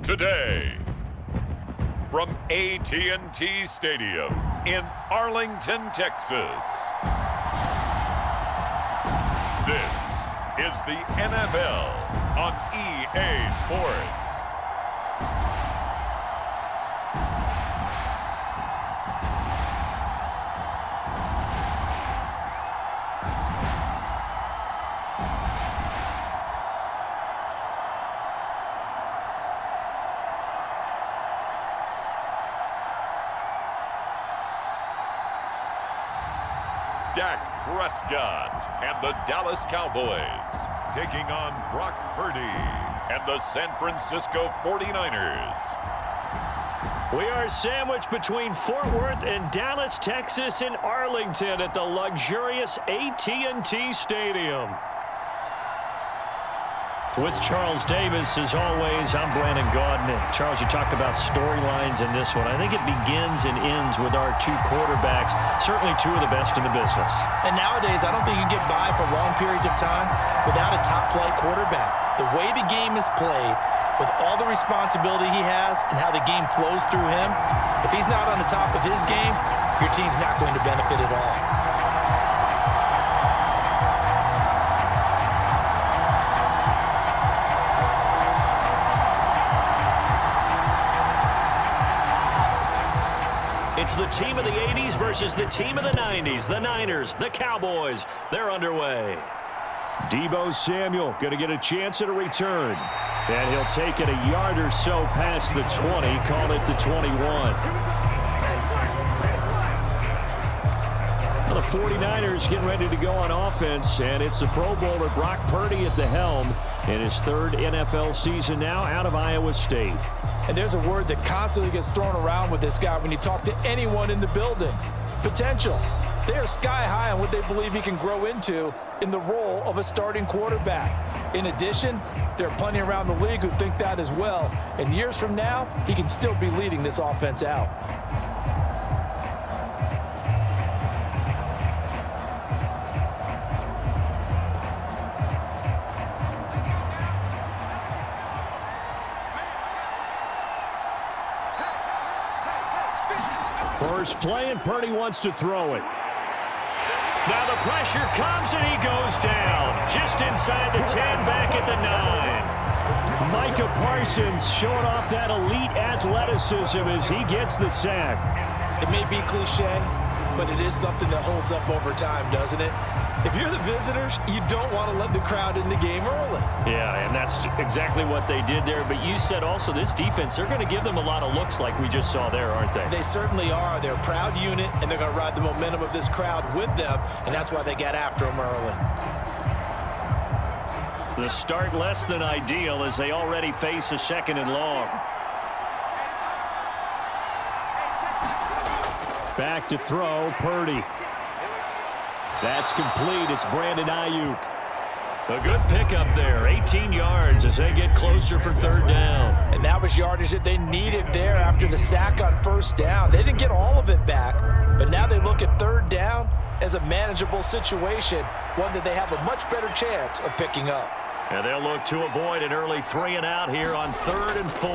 Today, from AT&T Stadium in Arlington, Texas, this is the NFL on EA Sports. Dak Prescott and the Dallas Cowboys taking on Brock Purdy and the San Francisco 49ers. We are sandwiched between Fort Worth and Dallas, Texas, in Arlington at the luxurious AT&T Stadium. With Charles Davis, as always, I'm Brandon Gaudin. Charles, you talked about storylines in this one. I think it begins and ends with our two quarterbacks, certainly two of the best in the business. And nowadays, I don't think you can get by for long periods of time without a top-flight quarterback. The way the game is played, with all the responsibility he has and how the game flows through him, if he's not on the top of his game, your team's not going to benefit at all. It's the team of the 80s versus the team of the 90s. The Niners, the Cowboys, they're underway. Deebo Samuel going to get a chance at a return. And he'll take it a yard or so past the 20, call it the 21. Well, the 49ers getting ready to go on offense, and it's the Pro Bowler Brock Purdy at the helm in his third NFL season now out of Iowa State. And there's a word that constantly gets thrown around with this guy when you talk to anyone in the building. Potential. They are sky high on what they believe he can grow into in the role of a starting quarterback. In addition, there are plenty around the league who think that as well. And years from now, he can still be leading this offense out. First play, and Purdy wants to throw it. Now the pressure comes, and he goes down. Just inside the 10, back at the 9. Micah Parsons showing off that elite athleticism as he gets the sack. It may be cliche, but it is something that holds up over time, doesn't it? If you're the visitors, you don't want to let the crowd in the game early. Yeah, and that's exactly what they did there. But you said also this defense, they're going to give them a lot of looks like we just saw there, aren't they? They certainly are. They're a proud unit, and they're going to ride the momentum of this crowd with them, and that's why they got after them early. The start less than ideal as they already face a 2nd and long. Back to throw, Purdy. That's complete. It's Brandon Ayuk. A good pickup there. 18 yards as they get closer for 3rd down. And that was yardage that they needed there after the sack on 1st down. They didn't get all of it back, but now they look at 3rd down as a manageable situation, one that they have a much better chance of picking up. And they'll look to avoid an early 3 and out here on 3rd and 4.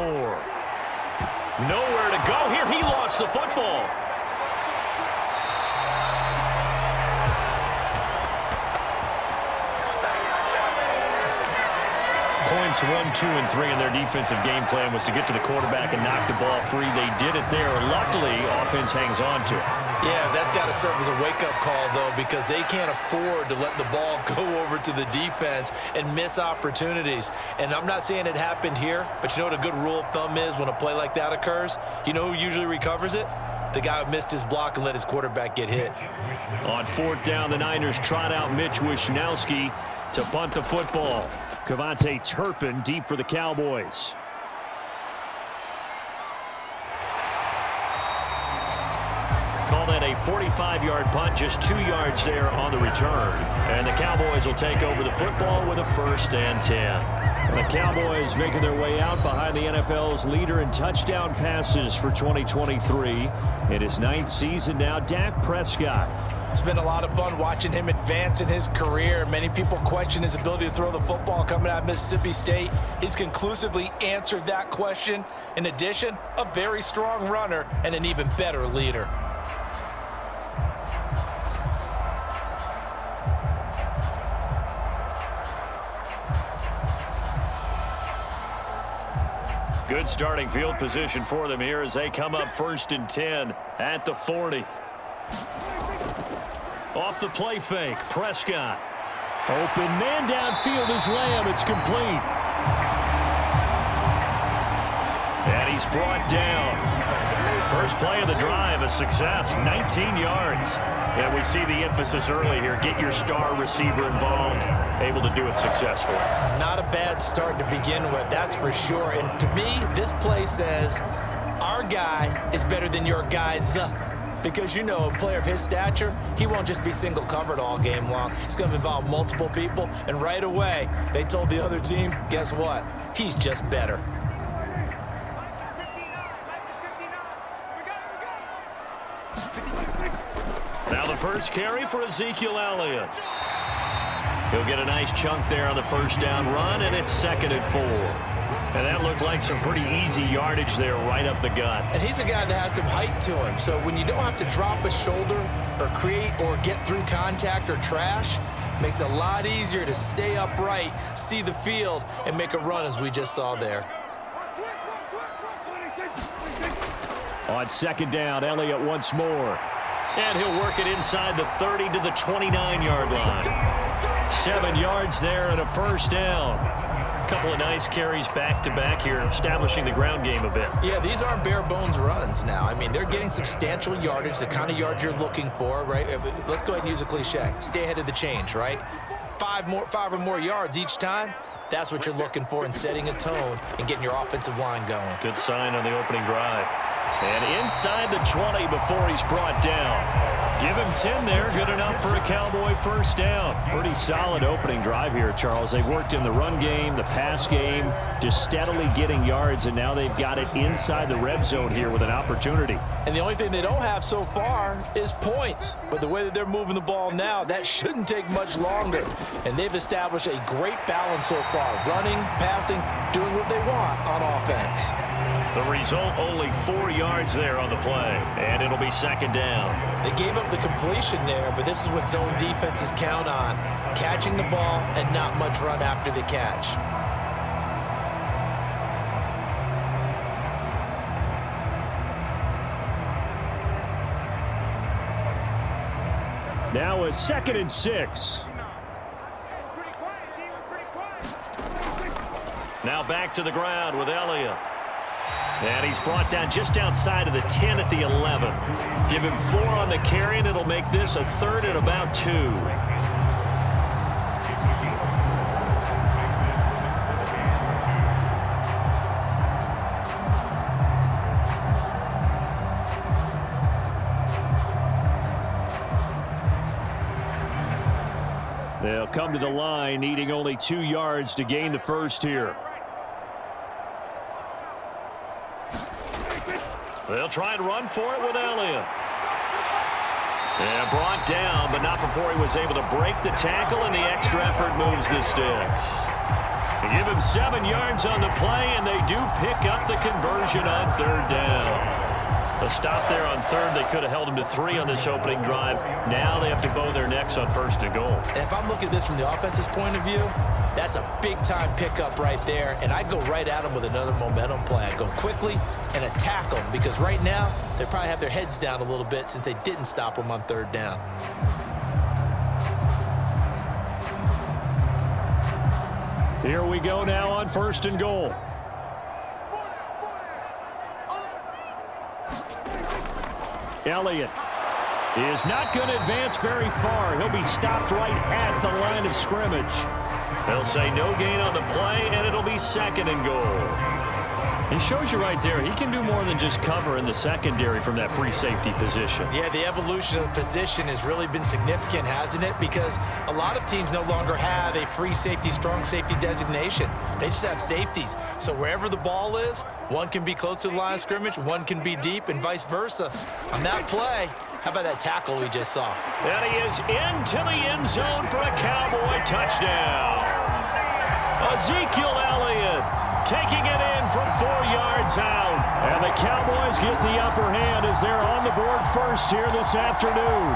Nowhere to go here. He lost the football. Points 1, 2, and 3 in their defensive game plan was to get to the quarterback and knock the ball free. They did it there. Luckily, offense hangs on to it. Yeah, that's got to serve as a wake-up call, though, because they can't afford to let the ball go over to the defense and miss opportunities. And I'm not saying it happened here, but you know what a good rule of thumb is when a play like that occurs? You know who usually recovers it? The guy who missed his block and let his quarterback get hit. On 4th down, the Niners trot out Mitch Wishnowski to punt the football. Kevontae Turpin deep for the Cowboys. Call that a 45-yard punt, just 2 yards there on the return. And the Cowboys will take over the football with a 1st and 10. The Cowboys making their way out behind the NFL's leader in touchdown passes for 2023. In his 9th season now, Dak Prescott. It's been a lot of fun watching him advance in his career. Many people question his ability to throw the football coming out of Mississippi State. He's conclusively answered that question. In addition, a very strong runner and an even better leader. Good starting field position for them here as they come up 1st and 10 at the 40. Off the play fake, Prescott. Open man downfield is Lamb. It's complete. And he's brought down. First play of the drive, a success, 19 yards. And we see the emphasis early here. Get your star receiver involved, able to do it successfully. Not a bad start to begin with, that's for sure. And to me, this play says our guy is better than your guys. Because, you know, a player of his stature, he won't just be single covered all game long. It's going to involve multiple people. And right away, they told the other team, guess what? He's just better. Now the first carry for Ezekiel Elliott. He'll get a nice chunk there on the first down run, and it's 2nd and 4. And that looked like some pretty easy yardage there right up the gut. And he's a guy that has some height to him. So when you don't have to drop a shoulder or create or get through contact or trash, makes it a lot easier to stay upright, see the field, and make a run as we just saw there. On 2nd down, Elliott once more. And he'll work it inside the 30 to the 29-yard line. 7 yards there and a first down. A couple of nice carries back-to-back here, establishing the ground game a bit. Yeah, these aren't bare-bones runs now. I mean, they're getting substantial yardage, the kind of yards you're looking for, right? Let's go ahead and use a cliche. Stay ahead of the change, right? 5 or more yards each time. That's what you're looking for in setting a tone and getting your offensive line going. Good sign on the opening drive. And inside the 20 before he's brought down. Give him 10 there. Good enough for a Cowboy first down. Pretty solid opening drive here, Charles. They've worked in the run game, the pass game, just steadily getting yards, and now they've got it inside the red zone here with an opportunity. And the only thing they don't have so far is points. But the way that they're moving the ball now, that shouldn't take much longer. And they've established a great balance so far. Running, passing, doing what they want on offense. The result, only 4 yards there on the play, and it'll be 2nd down. They gave up the completion there, but this is what zone defenses count on. Catching the ball and not much run after the catch. Now a 2nd and 6. Now back to the ground with Elliott. And he's brought down just outside of the 10 at the 11. Give him 4 on the carry, and it'll make this a 3rd and about 2. They'll come to the line, needing only 2 yards to gain the first here. They'll try and run for it with Elliott. And brought down, but not before he was able to break the tackle, and the extra effort moves the sticks. They give him 7 yards on the play, and they do pick up the conversion on 3rd down. A stop there on 3rd. They could have held him to 3 on this opening drive. Now they have to bow their necks on 1st and goal. And if I'm looking at this from the offense's point of view, that's a big-time pickup right there, and I go right at them with another momentum play. I go quickly and attack them, because right now they probably have their heads down a little bit since they didn't stop them on 3rd down. Here we go now on 1st and goal. Elliott is not going to advance very far. He'll be stopped right at the line of scrimmage. They'll say no gain on the play, and it'll be 2nd and goal. He shows you right there, he can do more than just cover in the secondary from that free safety position. Yeah, the evolution of the position has really been significant, hasn't it? Because a lot of teams no longer have a free safety, strong safety designation. They just have safeties. So wherever the ball is, one can be close to the line of scrimmage, one can be deep, and vice versa. On that play, How about that tackle we just saw? And he is into the end zone for a Cowboy touchdown. Ezekiel Elliott taking it in from 4 yards out. And the Cowboys get the upper hand as they're on the board first here this afternoon.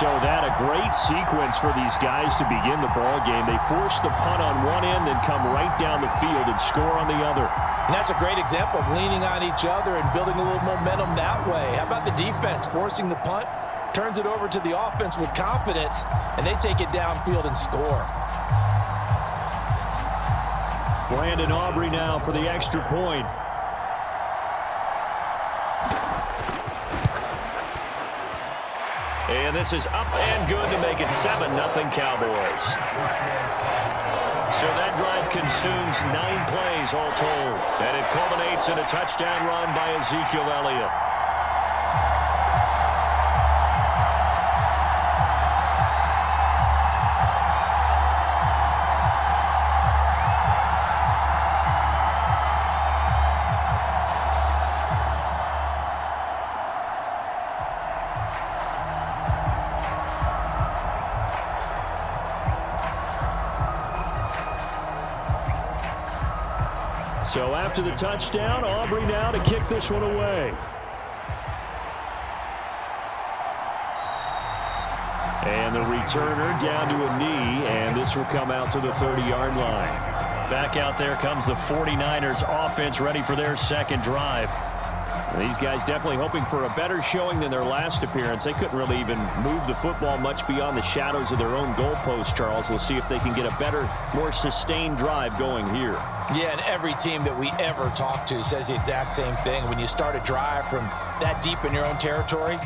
So that a great sequence for these guys to begin the ball game. They force the punt on one end, then come right down the field and score on the other. And that's a great example of leaning on each other and building a little momentum that way. How about the defense forcing the punt, turns it over to the offense with confidence, and they take it downfield and score. Brandon Aubrey now for the extra point. And this is up and good to make it 7-0 Cowboys. So that drive consumes 9 plays all told. And it culminates in a touchdown run by Ezekiel Elliott. So after the touchdown, Aubrey now to kick this one away. And the returner down to a knee, and this will come out to the 30-yard line. Back out there comes the 49ers offense ready for their second drive. And these guys definitely hoping for a better showing than their last appearance. They couldn't really even move the football much beyond the shadows of their own goalpost, Charles. We'll see if they can get a better, more sustained drive going here. Yeah, and every team that we ever talk to says the exact same thing. When you start a drive from that deep in your own territory,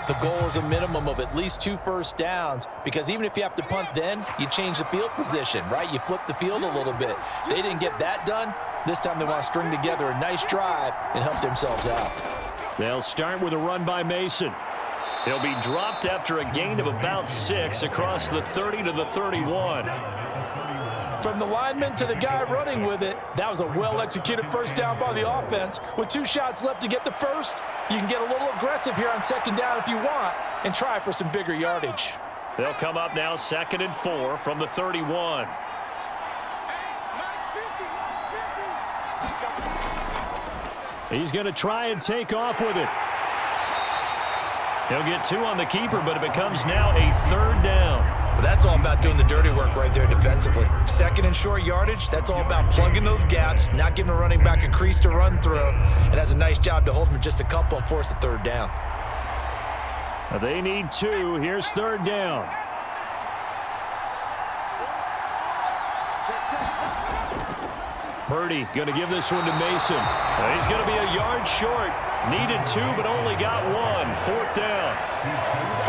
the goal is a minimum of at least 2 first downs, because even if you have to punt then, you change the field position, right? You flip the field a little bit. They didn't get that done. This time they want to string together a nice drive and help themselves out. They'll start with a run by Mason. He'll be dropped after a gain of about 6 across the 30 to the 31. From the lineman to the guy running with it, that was a well-executed first down by the offense. With 2 shots left to get the first, you can get a little aggressive here on second down if you want and try for some bigger yardage. They'll come up now 2nd and 4 from the 31. He's going to try and take off with it. He'll get 2 on the keeper, but it becomes now a 3rd down. Well, that's all about doing the dirty work right there defensively. 2nd and short yardage, that's all about plugging those gaps, not giving a running back a crease to run through, and has a nice job to hold him just a couple and force a 3rd down. They need 2. Here's 3rd down. Purdy going to give this one to Mason. He's going to be a yard short. Needed 2, but only got 1. 4th down.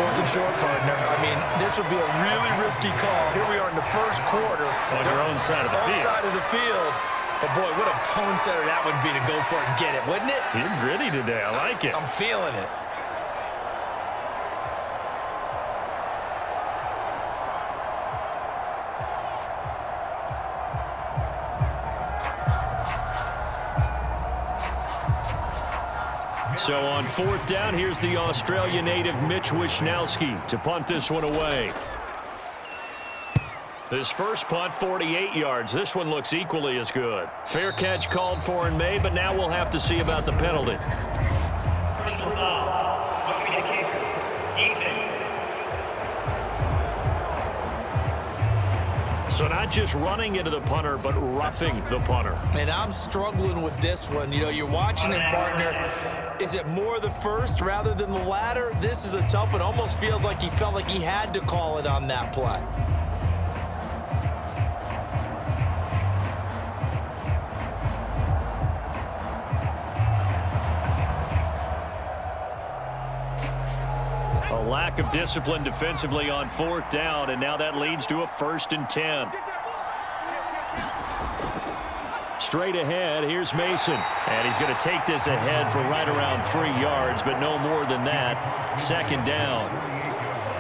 4th and short, partner. I mean, this would be a really risky call. Here we are in the first quarter. On your own side of the field. Side of the field. But, boy, what a tone setter that would be to go for it and get it, wouldn't it? You're gritty today. I like it. I'm feeling it. So on 4th down, here's the Australia native Mitch Wishnowski to punt this one away. His first punt, 48 yards. This one looks equally as good. Fair catch called for and made, but now we'll have to see about the penalty. So not just running into the punter, but roughing the punter. And I'm struggling with this one. You know, you're watching it, partner. Is it more the first rather than the latter? This is a tough one. Almost feels like he felt like he had to call it on that play. A lack of discipline defensively on 4th down, and now that leads to a 1st and 10. Straight ahead, here's Mason. And he's going to take this ahead for right around 3 yards, but no more than that. 2nd down.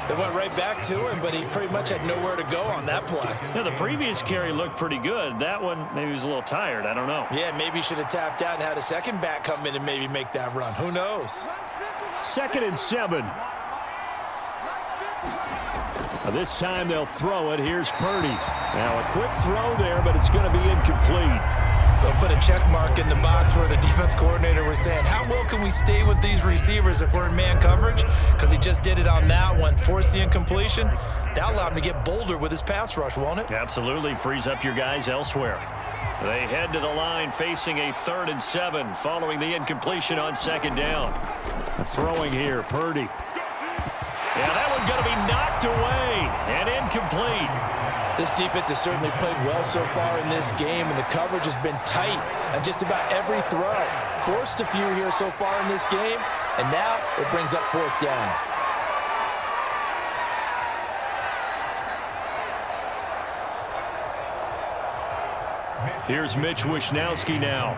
They went right back to him, but he pretty much had nowhere to go on that play. Yeah, the previous carry looked pretty good. That one, maybe he was a little tired. I don't know. Yeah, maybe he should have tapped out and had a second back come in and maybe make that run. Who knows? 2nd and 7. This time they'll throw it. Here's Purdy. Now a quick throw there, but it's going to be incomplete. They'll put a check mark in the box where the defense coordinator was saying, how well can we stay with these receivers if we're in man coverage? Because he just did it on that one, forced the incompletion. That allowed him to get bolder with his pass rush, won't it? Absolutely. Frees up your guys elsewhere. They head to the line facing a 3rd and 7 following the incompletion on 2nd down. Throwing here, Purdy. Yeah, that one's going to be knocked away and incomplete. This defense has certainly played well so far in this game, and the coverage has been tight on just about every throw. Forced a few here so far in this game, and now it brings up 4th down. Here's Mitch Wishnowski now.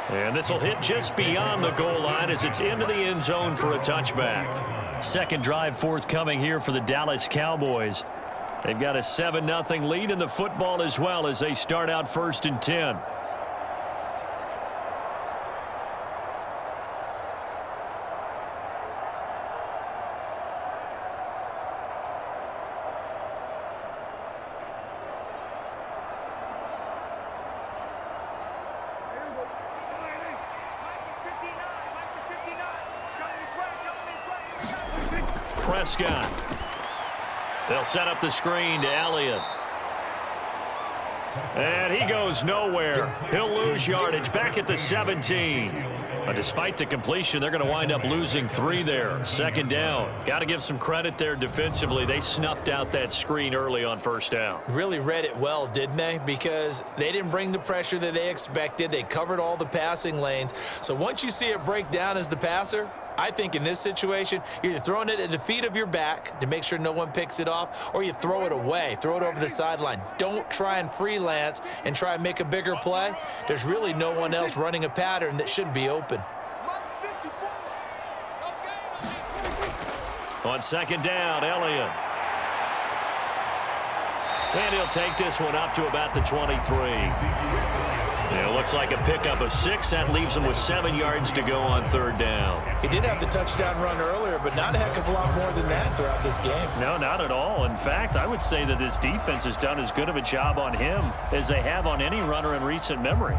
And this will hit just beyond the goal line as it's into the end zone for a touchback. Second drive forthcoming here for the Dallas Cowboys. They've got a 7-0 lead in the football as well as they start out 1st and 10. Prescott. They'll set up the screen to Elliott. And he goes nowhere. He'll lose yardage back at the 17. Despite the completion, they're going to wind up losing 3 there. 2nd down. Got to give some credit there defensively. They snuffed out that screen early on 1st down. Really read it well, didn't they? Because they didn't bring the pressure that they expected. They covered all the passing lanes. So once you see it break down as the passer, I think in this situation, you're either throwing it at the feet of your back to make sure no one picks it off, or you throw it away, throw it over the sideline. Don't try and freelance and try and make a bigger play. There's really no one else running a pattern that should be open. On 2nd down, Elliott. And he'll take this one up to about the 23. It looks like a pickup of 6. That leaves him with 7 yards to go on 3rd down. He did have the touchdown run earlier, but not a heck of a lot more than that throughout this game. No, not at all. In fact, I would say that this defense has done as good of a job on him as they have on any runner in recent memory.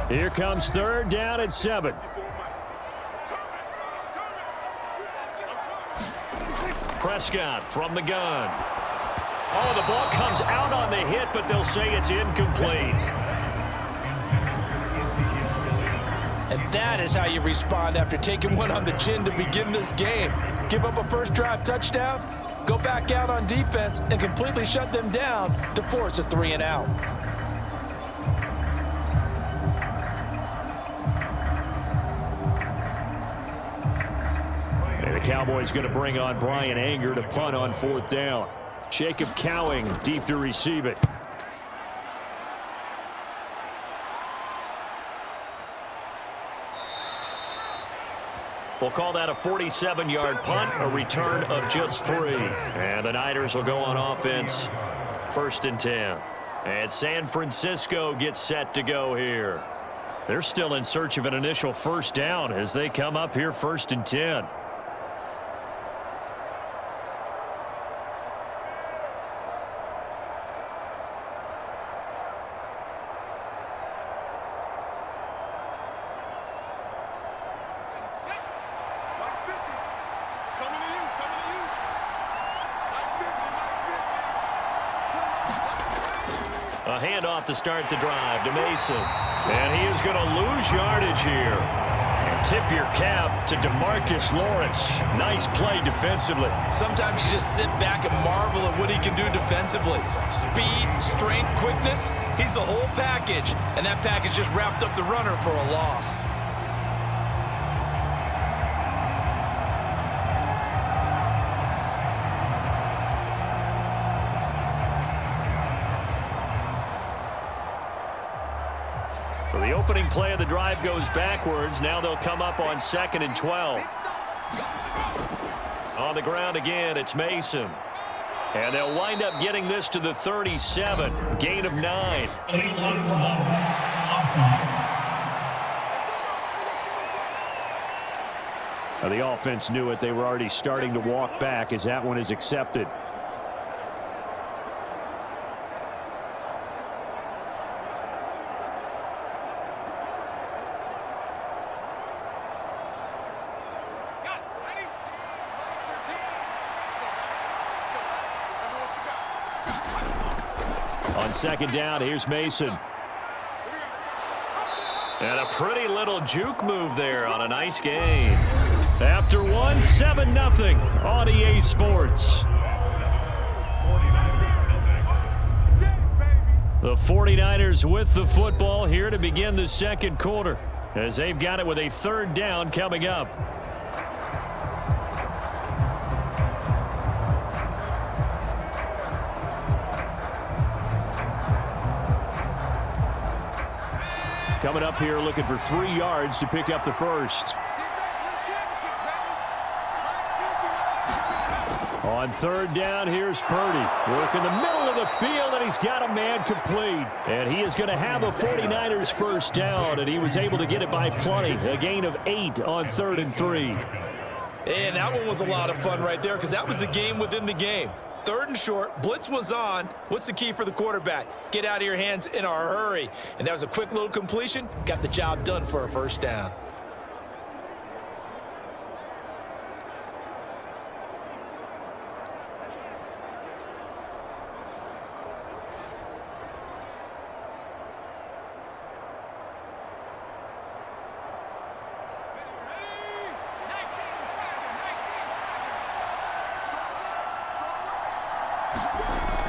Here comes 3rd down and 7. Prescott from the gun. Oh, the ball comes out on the hit, but they'll say it's incomplete. And that is how you respond after taking one on the chin to begin this game. Give up a first drive touchdown, go back out on defense, and completely shut them down to force a 3 and out. The Cowboys going to bring on Brian Anger to punt on 4th down. Jacob Cowing deep to receive it. We'll call that a 47-yard punt, a return of just 3. And the Niners will go on offense, 1st and 10. And San Francisco gets set to go here. They're still in search of an initial 1st down as they come up here 1st and 10. A handoff to start the drive to Mason. And he is going to lose yardage here. And tip your cap to DeMarcus Lawrence. Nice play defensively. Sometimes you just sit back and marvel at what he can do defensively. Speed, strength, quickness. He's the whole package. And that package just wrapped up the runner for a loss. So the opening play of the drive goes backwards. Now they'll come up on 2nd and 12. On the ground again, it's Mason. And they'll wind up getting this to the 37. Gain of 9. Now the offense knew it. They were already starting to walk back as that one is accepted. On 2nd down, here's Mason. And a pretty little juke move there on a nice gain. After one, 7-0 on EA Sports. The 49ers with the football here to begin the second quarter, as they've got it with a 3rd down coming up. Coming up here looking for 3 yards to pick up the first. On 3rd down, here's Purdy. Working the middle of the field, and he's got a man complete. And he is going to have a 49ers first down, and he was able to get it by plenty. A gain of 8 on 3rd and 3. And that one was a lot of fun right there because that was the game within the game. 3rd and short, blitz was on. What's the key for the quarterback? Get out of your hands in a hurry. And that was a quick little completion. Got the job done for a first down.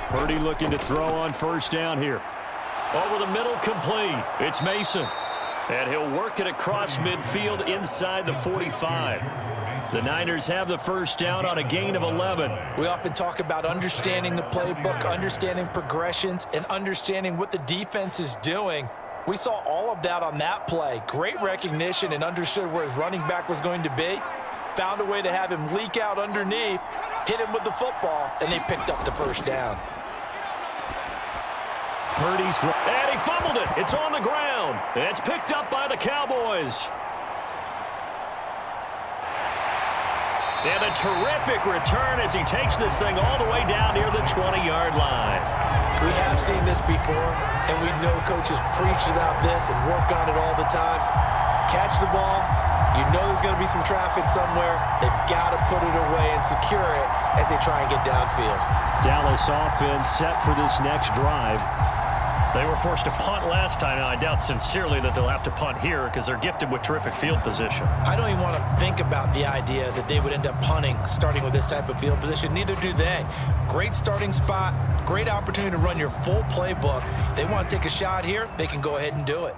Purdy looking to throw on 1st down here. Over the middle, complete. It's Mason. And he'll work it across midfield inside the 45. The Niners have the first down on a gain of 11. We often talk about understanding the playbook, understanding progressions, and understanding what the defense is doing. We saw all of that on that play. Great recognition and understood where his running back was going to be. Found a way to have him leak out underneath, hit him with the football, and they picked up the first down. Purdy's and he fumbled it. It's on the ground. It's picked up by the Cowboys. And a terrific return as he takes this thing all the way down near the 20-yard line. We have seen this before, and we know coaches preach about this and work on it all the time. Catch the ball. You know there's going to be some traffic somewhere. They've got to put it away and secure it as they try and get downfield. Dallas offense set for this next drive. They were forced to punt last time, and I doubt sincerely that they'll have to punt here because they're gifted with terrific field position. I don't even want to think about the idea that they would end up punting starting with this type of field position. Neither do they. Great starting spot, great opportunity to run your full playbook. If they want to take a shot here, they can go ahead and do it.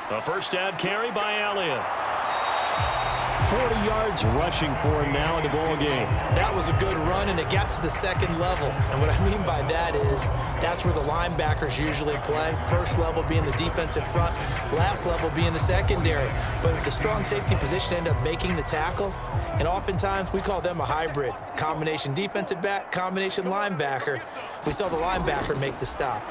A first down carry by Alien. 40 yards rushing for him now in the ball game. That was a good run, and it got to the 2nd level. And what I mean by that is that's where the linebackers usually play. First level being the defensive front, last level being the secondary. But the strong safety position ended up making the tackle, and oftentimes we call them a hybrid. Combination defensive back, combination linebacker. We saw the linebacker make the stop.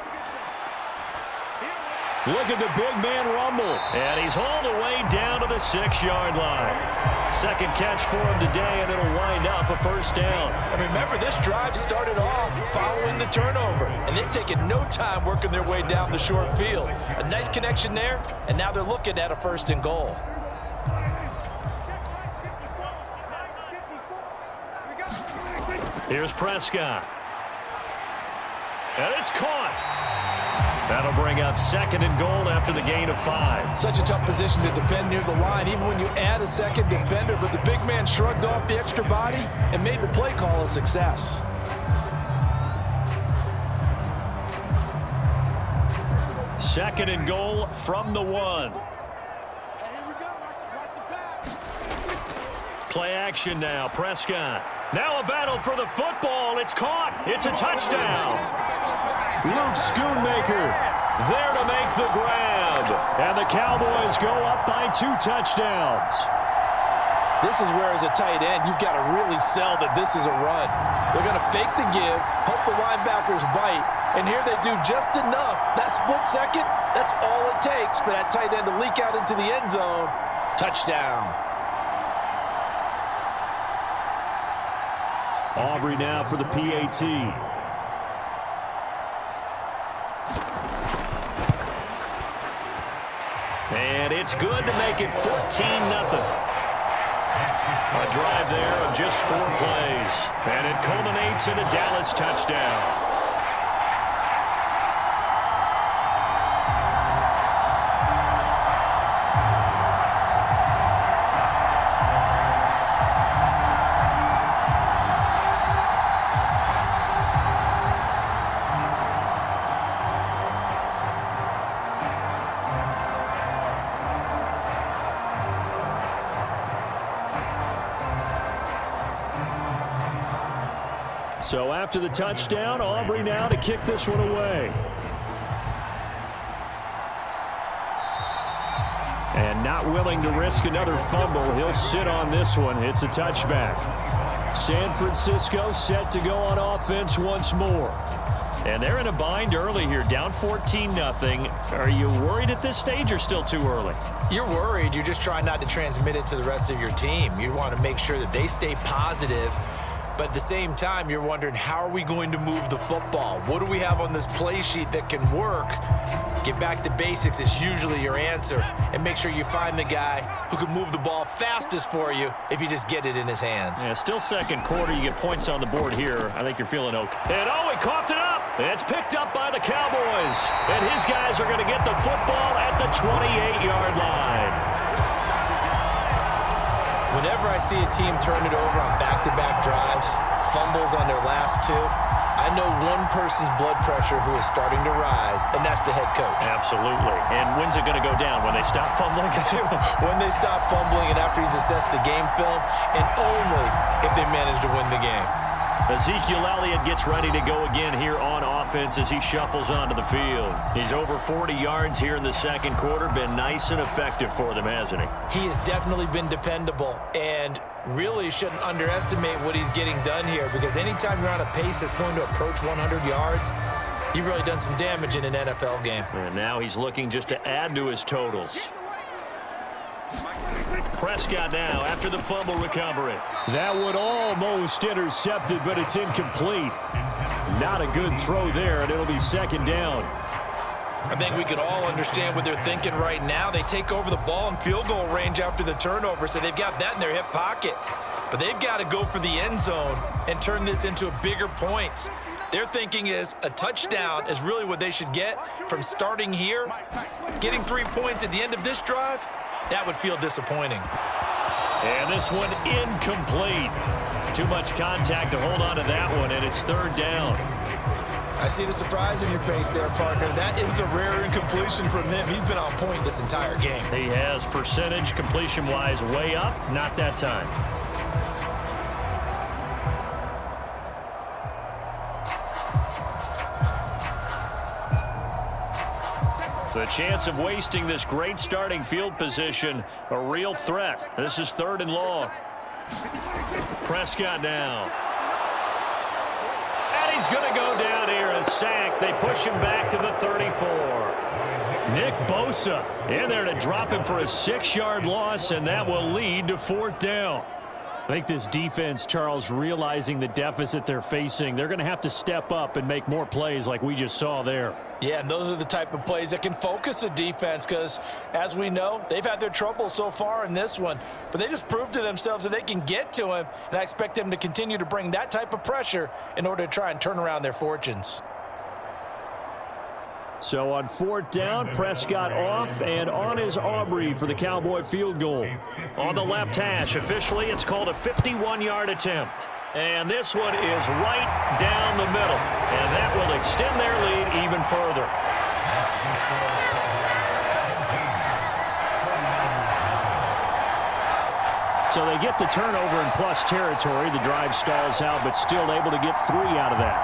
Look at the big man rumble. And he's hauled away down to the 6-yard line. Second catch for him today, and it'll wind up a first down. And remember, this drive started off following the turnover, and they've taken no time working their way down the short field. A nice connection there, and now they're looking at a 1st and goal. Here's Prescott. And it's caught. That'll bring up 2nd and goal after the gain of 5. Such a tough position to defend near the line, even when you add a second defender, but the big man shrugged off the extra body and made the play call a success. Second and goal from the 1. Play action now. Prescott. Now a battle for the football. It's caught. It's a touchdown. Luke Schoonmaker there to make the grab. And the Cowboys go up by 2 touchdowns. This is where, as a tight end, you've got to really sell that this is a run. They're going to fake the give, hope the linebackers bite, and here they do just enough. That split second, that's all it takes for that tight end to leak out into the end zone. Touchdown. Aubrey now for the PAT. And it's good to make it 14-0. A drive there of just 4 plays. And it culminates in a Dallas touchdown. So after the touchdown, Aubrey now to kick this one away. And not willing to risk another fumble, he'll sit on this one. It's a touchback. San Francisco set to go on offense once more. And they're in a bind early here, down 14-0. Are you worried at this stage or still too early? You're worried. You're just trying not to transmit it to the rest of your team. You want to make sure that they stay positive. But at the same time, you're wondering, how are we going to move the football? What do we have on this play sheet that can work? Get back to basics is usually your answer. And make sure you find the guy who can move the ball fastest for you if you just get it in his hands. Yeah, still second quarter. You get points on the board here. I think you're feeling okay. And oh, he coughed it up. It's picked up by the Cowboys. And his guys are going to get the football at the 28-yard line. Whenever I see a team turn it over on back-to-back drives, fumbles on their last 2, I know one person's blood pressure who is starting to rise, and that's the head coach. Absolutely. And when's it going to go down? When they stop fumbling? When they stop fumbling and after he's assessed the game film, and only if they manage to win the game. Ezekiel Elliott gets ready to go again here on offense as he shuffles onto the field. He's over 40 yards here in the second quarter. Been nice and effective for them, hasn't he? He has definitely been dependable, and really shouldn't underestimate what he's getting done here, because anytime you're on a pace that's going to approach 100 yards, you've really done some damage in an NFL game. And now he's looking just to add to his totals. Prescott now after the fumble recovery. That one almost intercepted, but it's incomplete. Not a good throw there, and it'll be second down. I think we can all understand what they're thinking right now. They take over the ball in field goal range after the turnover, so they've got that in their hip pocket. But they've got to go for the end zone and turn this into bigger points. Their thinking is a touchdown is really what they should get from starting here. Getting 3 points at the end of this drive, that would feel disappointing. And this one incomplete. Too much contact to hold on to that one, and it's third down. I see the surprise in your face there, partner. That is a rare incompletion from him. He's been on point this entire game. He has percentage completion-wise way up, not that time. The chance of wasting this great starting field position, a real threat. This is third and long. Prescott now. And he's going to go down here, a sack. They push him back to the 34. Nick Bosa in there to drop him for a 6-yard loss, and that will lead to fourth down. I think this defense, Charles, realizing the deficit they're facing, they're going to have to step up and make more plays like we just saw there. Yeah, and those are the type of plays that can focus a defense because, as we know, they've had their trouble so far in this one. But they just proved to themselves that they can get to him, and I expect them to continue to bring that type of pressure in order to try and turn around their fortunes. So on fourth down, Prescott off, and on is Aubrey for the Cowboy field goal. On the left hash, officially it's called a 51-yard attempt. And this one is right down the middle, and that will extend their lead even further. So they get the turnover in plus territory. The drive stalls out, but still able to get 3 out of that.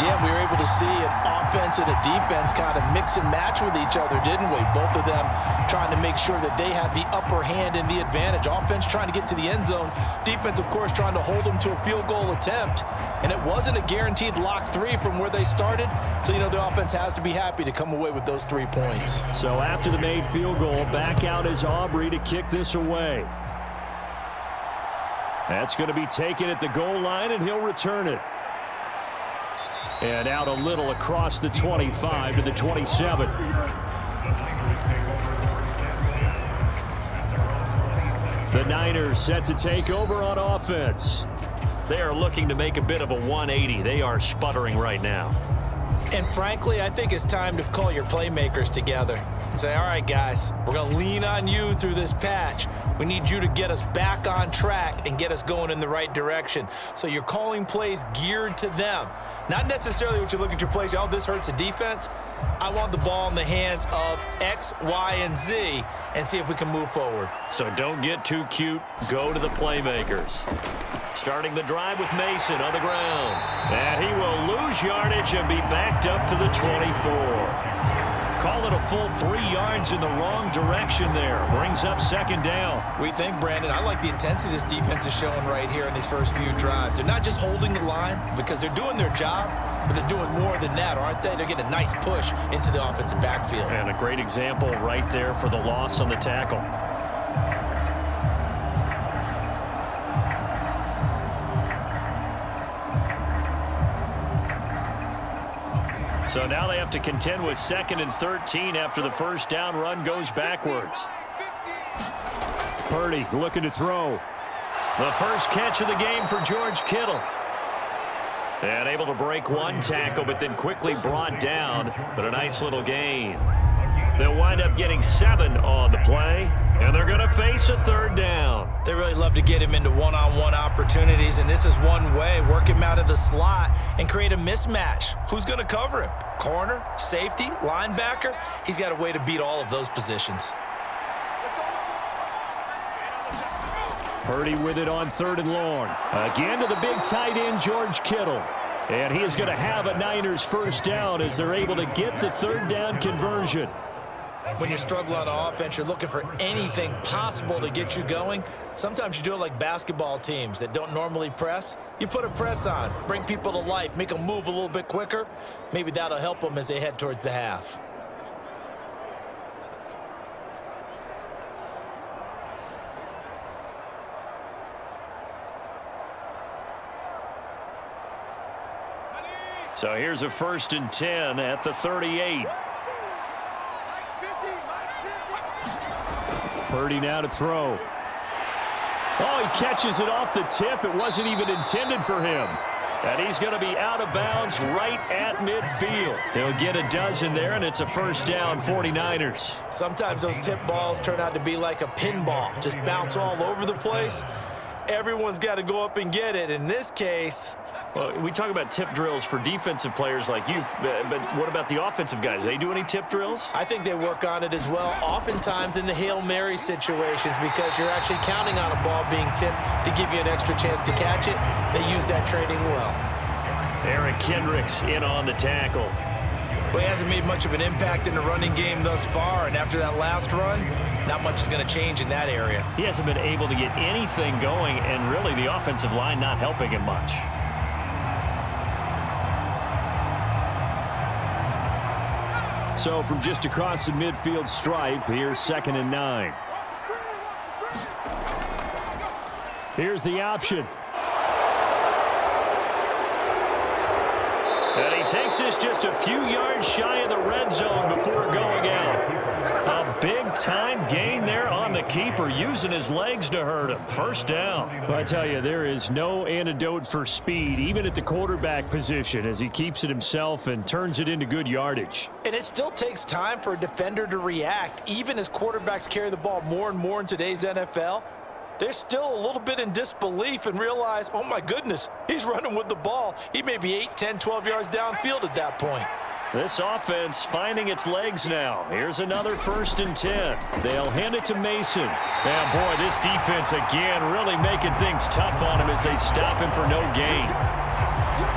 Yeah, we were able to see an offense and a defense kind of mix and match with each other, didn't we? Both of them trying to make sure that they have the upper hand and the advantage. Offense trying to get to the end zone. Defense, of course, trying to hold them to a field goal attempt. And it wasn't a guaranteed lock 3 from where they started. So, the offense has to be happy to come away with those 3 points. So after the made field goal, back out is Aubrey to kick this away. That's going to be taken at the goal line, and he'll return it. And out a little across the 25 to the 27. The Niners set to take over on offense. They are looking to make a bit of a 180. They are sputtering right now. And frankly, I think it's time to call your playmakers together and say, all right, guys, we're going to lean on you through this patch. We need you to get us back on track and get us going in the right direction. So you're calling plays geared to them. Not necessarily what you look at your plays, oh, this hurts the defense. I want the ball in the hands of X, Y, and Z and see if we can move forward. So don't get too cute. Go to the playmakers. Starting the drive with Mason on the ground. And he will lose yardage and be backed up to the 24. Call it a full 3 yards in the wrong direction there. Brings up second down. We think, Brandon, I like the intensity this defense is showing right here in these first few drives. They're not just holding the line because they're doing their job, but they're doing more than that, aren't they? They're getting a nice push into the offensive backfield. And a great example right there for the loss on the tackle. So now they have to contend with 2nd and 13 after the first down run goes backwards. Purdy looking to throw. The first catch of the game for George Kittle. And able to break 1 tackle, but then quickly brought down, but a nice little gain. They'll wind up getting 7 on the play, and they're going to face a 3rd down. They really love to get him into one-on-one opportunities, and this is one way. Work him out of the slot and create a mismatch. Who's going to cover him? Corner, safety, linebacker? He's got a way to beat all of those positions. Purdy with it on 3rd and long. Again to the big tight end, George Kittle. And he is going to have a Niners first down as they're able to get the 3rd down conversion. When you're struggling on offense, you're looking for anything possible to get you going. Sometimes you do it like basketball teams that don't normally press. You put a press on, bring people to life, make them move a little bit quicker. Maybe that'll help them as they head towards the half. So here's a 1st and 10 at the 38. Purdy now to throw. Oh, he catches it off the tip. It wasn't even intended for him. And he's going to be out of bounds right at midfield. He'll get a dozen there, and it's a first down, 49ers. Sometimes those tip balls turn out to be like a pinball. Just bounce all over the place. Everyone's got to go up and get it. In this case... Well, we talk about tip drills for defensive players like you, but what about the offensive guys? They do any tip drills? I think they work on it as well, oftentimes in the Hail Mary situations, because you're actually counting on a ball being tipped to give you an extra chance to catch it. They use that training well. Eric Kendricks in on the tackle. Well, he hasn't made much of an impact in the running game thus far, and after that last run, not much is going to change in that area. He hasn't been able to get anything going, and really the offensive line not helping him much. So from just across the midfield stripe, here's 2nd and 9. Here's the option. And he takes this just a few yards shy of the red zone before going out. A big-time gain there on the keeper, using his legs to hurt him. First down. Well, I tell you, there is no antidote for speed, even at the quarterback position, as he keeps it himself and turns it into good yardage. And it still takes time for a defender to react, even as quarterbacks carry the ball more and more in today's NFL. They're still a little bit in disbelief and realize, oh my goodness, he's running with the ball. He may be 8, 10, 12 yards downfield at that point. This offense finding its legs now. Here's another 1st and 10. They'll hand it to Mason. And boy, this defense again really making things tough on him as they stop him for no gain.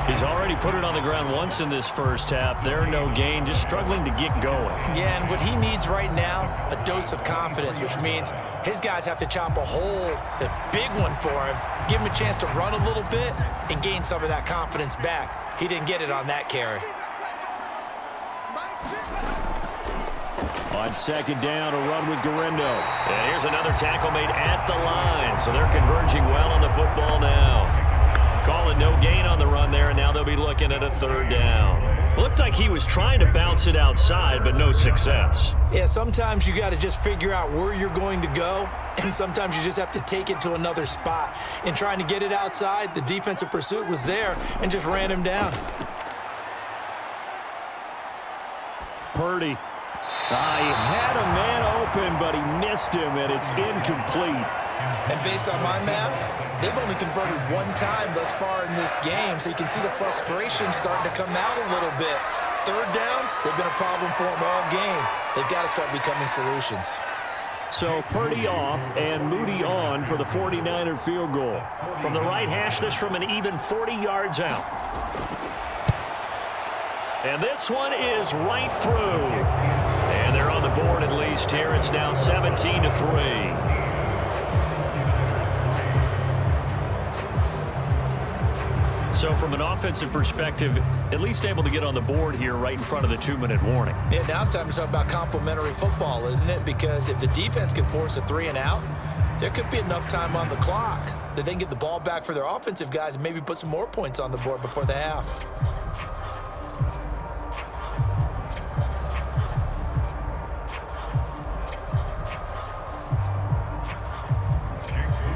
He's already put it on the ground once in this first half. There, no gain, just struggling to get going. Yeah, and what he needs right now, a dose of confidence, which means his guys have to chop a hole, a big one for him, give him a chance to run a little bit and gain some of that confidence back. He didn't get it on that carry. On 2nd down, a run with Garendo. And here's another tackle made at the line. So they're converging well on the football now. Calling no gain on the run there, and now they'll be looking at a 3rd down. Looked like he was trying to bounce it outside, but no success. Yeah, sometimes you got to just figure out where you're going to go, and sometimes you just have to take it to another spot. In trying to get it outside, the defensive pursuit was there and just ran him down. Purdy. He had a man open, but he missed him, and it's incomplete. And based on my math, they've only converted one time thus far in this game, so you can see the frustration starting to come out a little bit. 3rd downs, they've been a problem for them all game. They've got to start becoming solutions. So Purdy off and Moody on for the 49er field goal. From the right hash, this from an even 40 yards out. And this one is right through. And they're on the board at least here. It's now 17-3. So from an offensive perspective, at least able to get on the board here right in front of the 2-minute warning. Yeah, now it's time to talk about complementary football, isn't it? Because if the defense can force a 3 and out, there could be enough time on the clock that they can get the ball back for their offensive guys and maybe put some more points on the board before the half.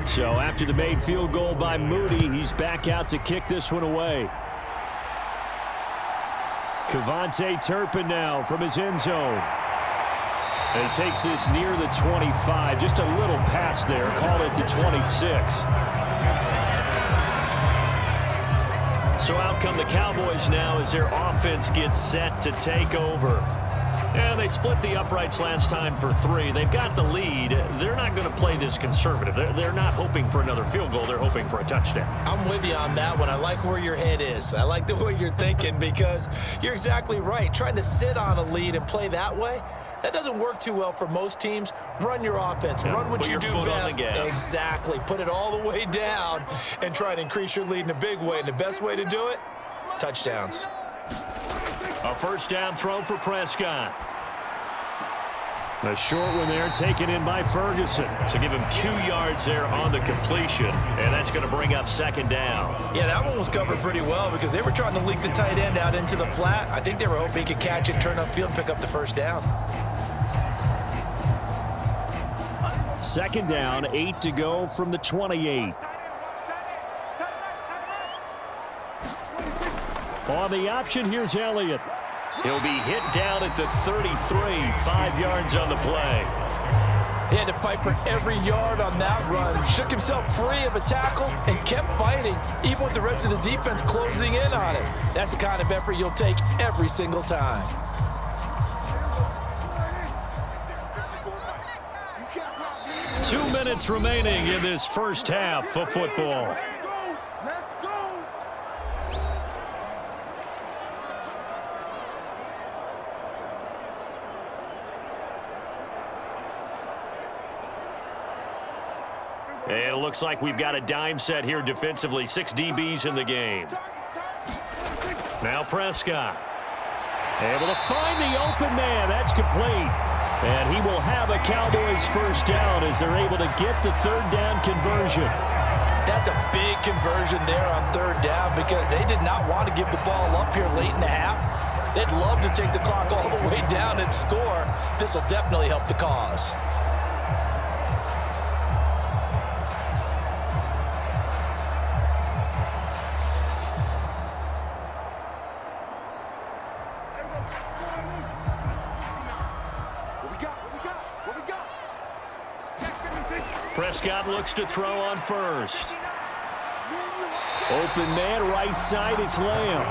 So after the made field goal by Moody, he's back out to kick this one away. Kevontae Turpin now from his end zone. And he takes this near the 25. Just a little pass there. Call it the 26. So out come the Cowboys now as their offense gets set to take over. And they split the uprights last time for 3. They've got the lead. They're not going to play this conservative. They're not hoping for another field goal. They're hoping for a touchdown. I'm with you on that one. I like where your head is. I like the way you're thinking because you're exactly right. Trying to sit on a lead and play that way, that doesn't work too well for most teams. Run your offense. Run what you do best. Exactly. Put it all the way down and try to increase your lead in a big way. And the best way to do it, touchdowns. A 1st down throw for Prescott. A short one there taken in by Ferguson. So give him 2 yards there on the completion. And that's going to bring up 2nd down. Yeah, that one was covered pretty well because they were trying to leak the tight end out into the flat. I think they were hoping he could catch it, turn upfield, and pick up the 1st down. 2nd down, 8 to go from the 28. On the option, here's Elliott. He'll be hit down at the 33, 5 yards on the play. He had to fight for every yard on that run. Shook himself free of a tackle and kept fighting, even with the rest of the defense closing in on it. That's the kind of effort you'll take every single time. Two minutes remaining in this first half of football. And it looks like we've got a dime set here defensively. 6 DBs in the game. Now Prescott. Able to find the open man. That's complete. And he will have a Cowboys 1st down as they're able to get the 3rd down conversion. That's a big conversion there on 3rd down because they did not want to give the ball up here late in the half. They'd love to take the clock all the way down and score. This will definitely help the cause. Prescott looks to throw on 1st. Open man, right side, it's Lamb.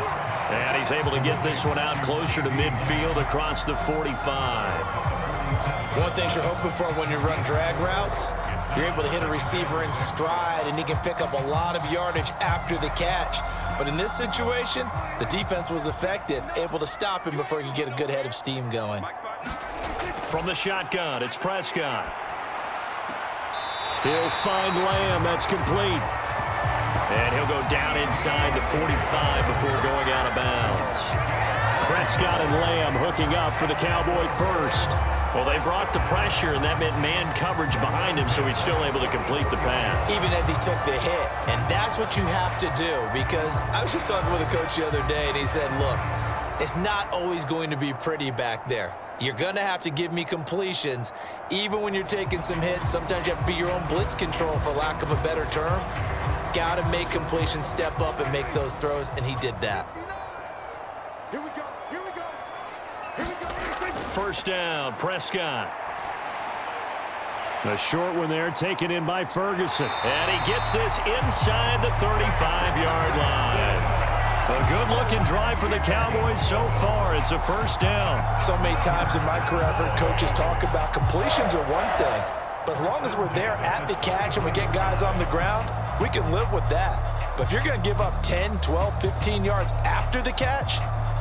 And he's able to get this one out closer to midfield across the 45. One thing you're hoping for when you run drag routes, you're able to hit a receiver in stride, and he can pick up a lot of yardage after the catch. But in this situation, the defense was effective, able to stop him before he could get a good head of steam going. From the shotgun, it's Prescott. He'll find Lamb. That's complete. And he'll go down inside the 45 before going out of bounds. Prescott and Lamb hooking up for the Cowboy first. Well, they brought the pressure, and that meant man coverage behind him, so he's still able to complete the pass. Even as he took the hit. And that's what you have to do, because I was just talking with a coach the other day, and he said, look, it's not always going to be pretty back there. You're going to have to give me completions. Even when you're taking some hits, sometimes you have to be your own blitz control, for lack of a better term. Got to make completions, step up, and make those throws, and he did that. Here we go. Here we go. Here we go. First down, Prescott. A short one there, taken in by Ferguson. And he gets this inside the 35-yard line. A good-looking drive for the Cowboys so far. It's a first down. So many times in my career, I've heard coaches talk about completions are one thing, but as long as we're there at the catch and we get guys on the ground, we can live with that. But if you're going to give up 10, 12, 15 yards after the catch,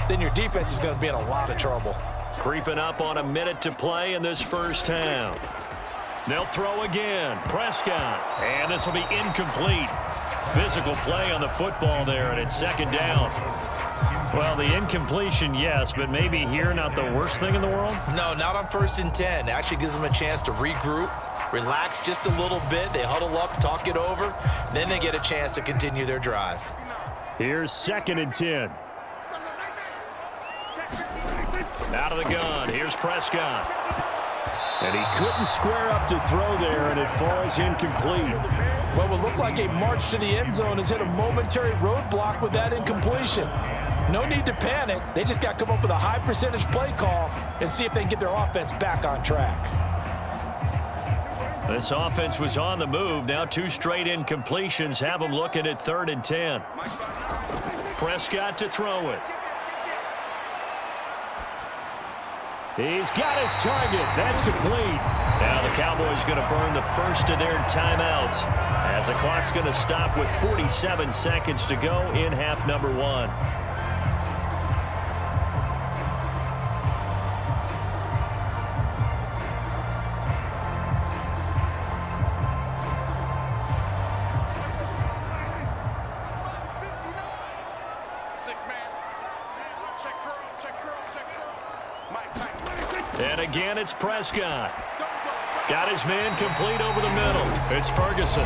then your defense is going to be in a lot of trouble. Creeping up on a minute to play in this first half. They'll throw again. Prescott. And this will be incomplete. Physical play on the football there, and it's second down. Well, the incompletion, yes, but maybe here not the worst thing in the world? No, not on 1st and 10. It actually gives them a chance to regroup, relax just a little bit. They huddle up, talk it over, then they get a chance to continue their drive. Here's 2nd and 10. Out of the gun, here's Prescott. And he couldn't square up to throw there, and it falls incomplete. What would look like a march to the end zone has hit a momentary roadblock with that incompletion. No need to panic. They just got to come up with a high percentage play call and see if they can get their offense back on track. This offense was on the move. Now 2 straight incompletions have them looking at 3rd and 10. Prescott to throw it. He's got his target. That's complete. Now the Cowboys going to burn the first of their timeouts as the clock's going to stop with 47 seconds to go in half number 1. And again, it's Prescott. Got his man complete over the middle. It's Ferguson.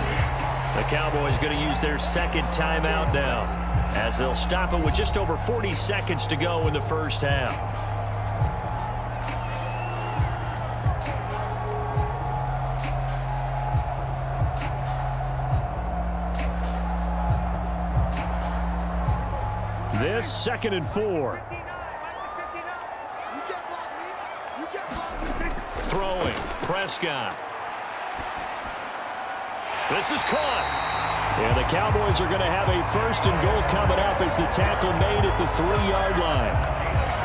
The Cowboys going to use their 2nd timeout now, as they'll stop it with just over 40 seconds to go in the first half. This 2nd and 4. Throwing, Prescott. This is caught. And the Cowboys are going to have a 1st and goal coming up as the tackle made at the 3-yard line.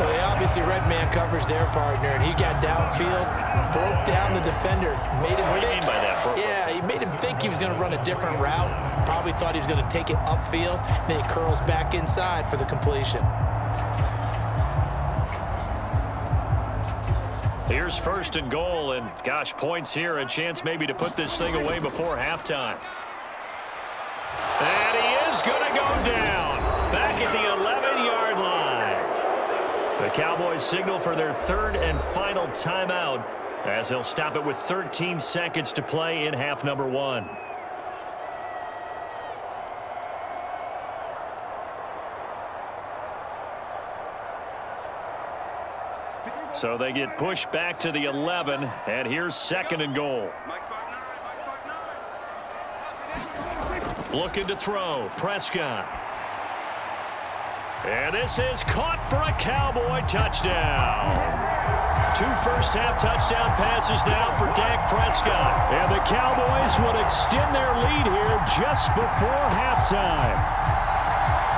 Well, they obviously read man coverage their partner, and he got downfield, broke down the defender, made him What do you think. mean by that, bro? Yeah, he made him think he was going to run a different route. Probably thought he was going to take it upfield. Then he curls back inside for the completion. Here's 1st and goal, and gosh, points here, a chance maybe to put this thing away before halftime. And he is going to go down back at the 11-yard line. The Cowboys signal for their 3rd and final timeout as they'll stop it with 13 seconds to play in half number 1. So they get pushed back to the 11, and here's 2nd and goal. Looking to throw, Prescott. And this is caught for a Cowboy touchdown. 2 first-half touchdown passes now for Dak Prescott. And the Cowboys would extend their lead here just before halftime.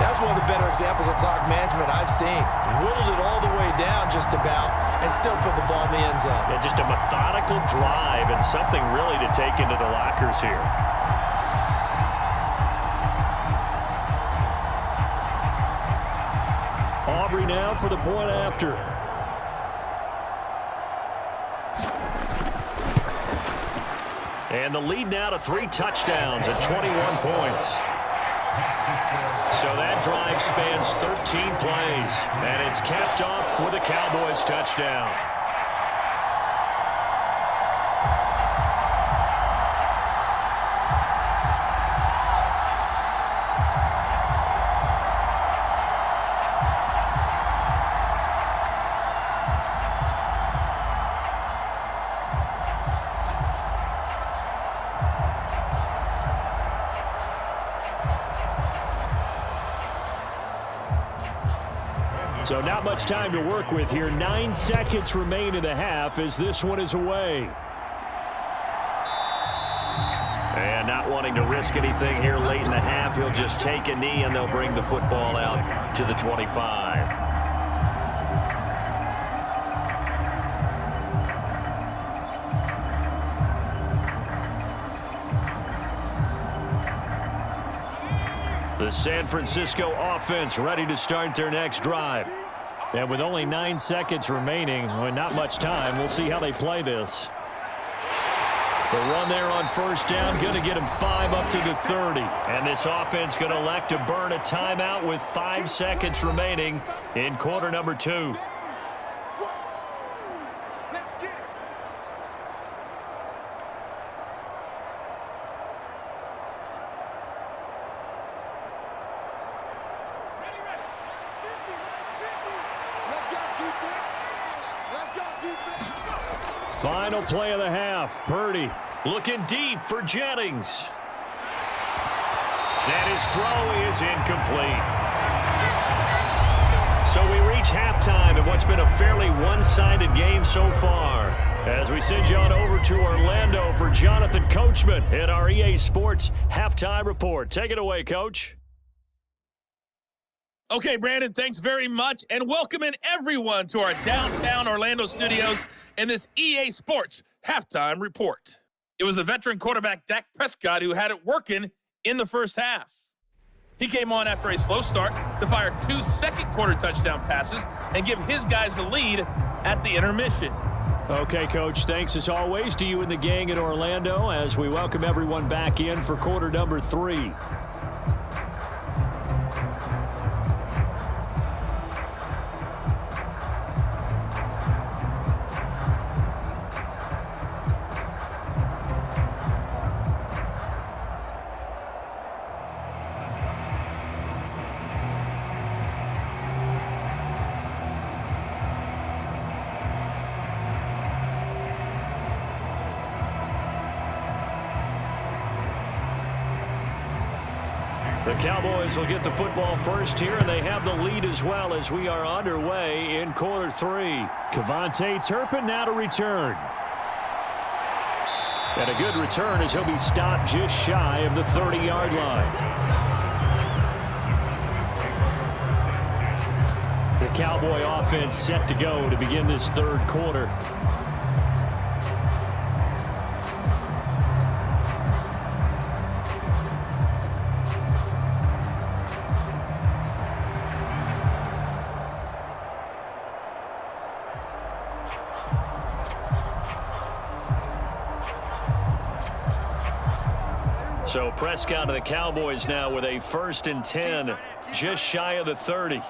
That's one of the better examples of clock management I've seen. Whittled it all the way down just about and still put the ball in the end zone. Yeah, just a methodical drive and something really to take into the lockers here. Aubrey now for the point after. And the lead now to 3 touchdowns at 21 points. So that drive spans 13 plays, and it's capped off with a Cowboys touchdown. So not much time to work with here. 9 seconds remain in the half as this one is away. And not wanting to risk anything here late in the half, he'll just take a knee and they'll bring the football out to the 25. The San Francisco offense ready to start their next drive. And with only 9 seconds remaining, well, not much time, we'll see how they play this. The run there on first down, going to get him 5 up to the 30. And this offense going to elect to burn a timeout with 5 seconds remaining in quarter number 2. Final play of the half. Purdy looking deep for Jennings. And his throw is incomplete. So we reach halftime in what's been a fairly one-sided game so far. As we send you on over to Orlando for Jonathan Coachman at our EA Sports Halftime Report. Take it away, Coach. Okay, Brandon, thanks very much. And welcome in everyone to our downtown Orlando studios in this EA Sports Halftime Report. It was the veteran quarterback Dak Prescott who had it working in the first half. He came on after a slow start to fire 2 second-quarter touchdown passes and give his guys the lead at the intermission. Okay, Coach, thanks as always to you and the gang in Orlando as we welcome everyone back in for quarter number 3. The Cowboys will get the football first here, and they have the lead as well as we are underway in quarter 3. Kevontae Turpin now to return. And a good return as he'll be stopped just shy of the 30-yard line. The Cowboy offense set to go to begin this third quarter. So Prescott and the Cowboys now with a 1st and 10, just shy of the 30.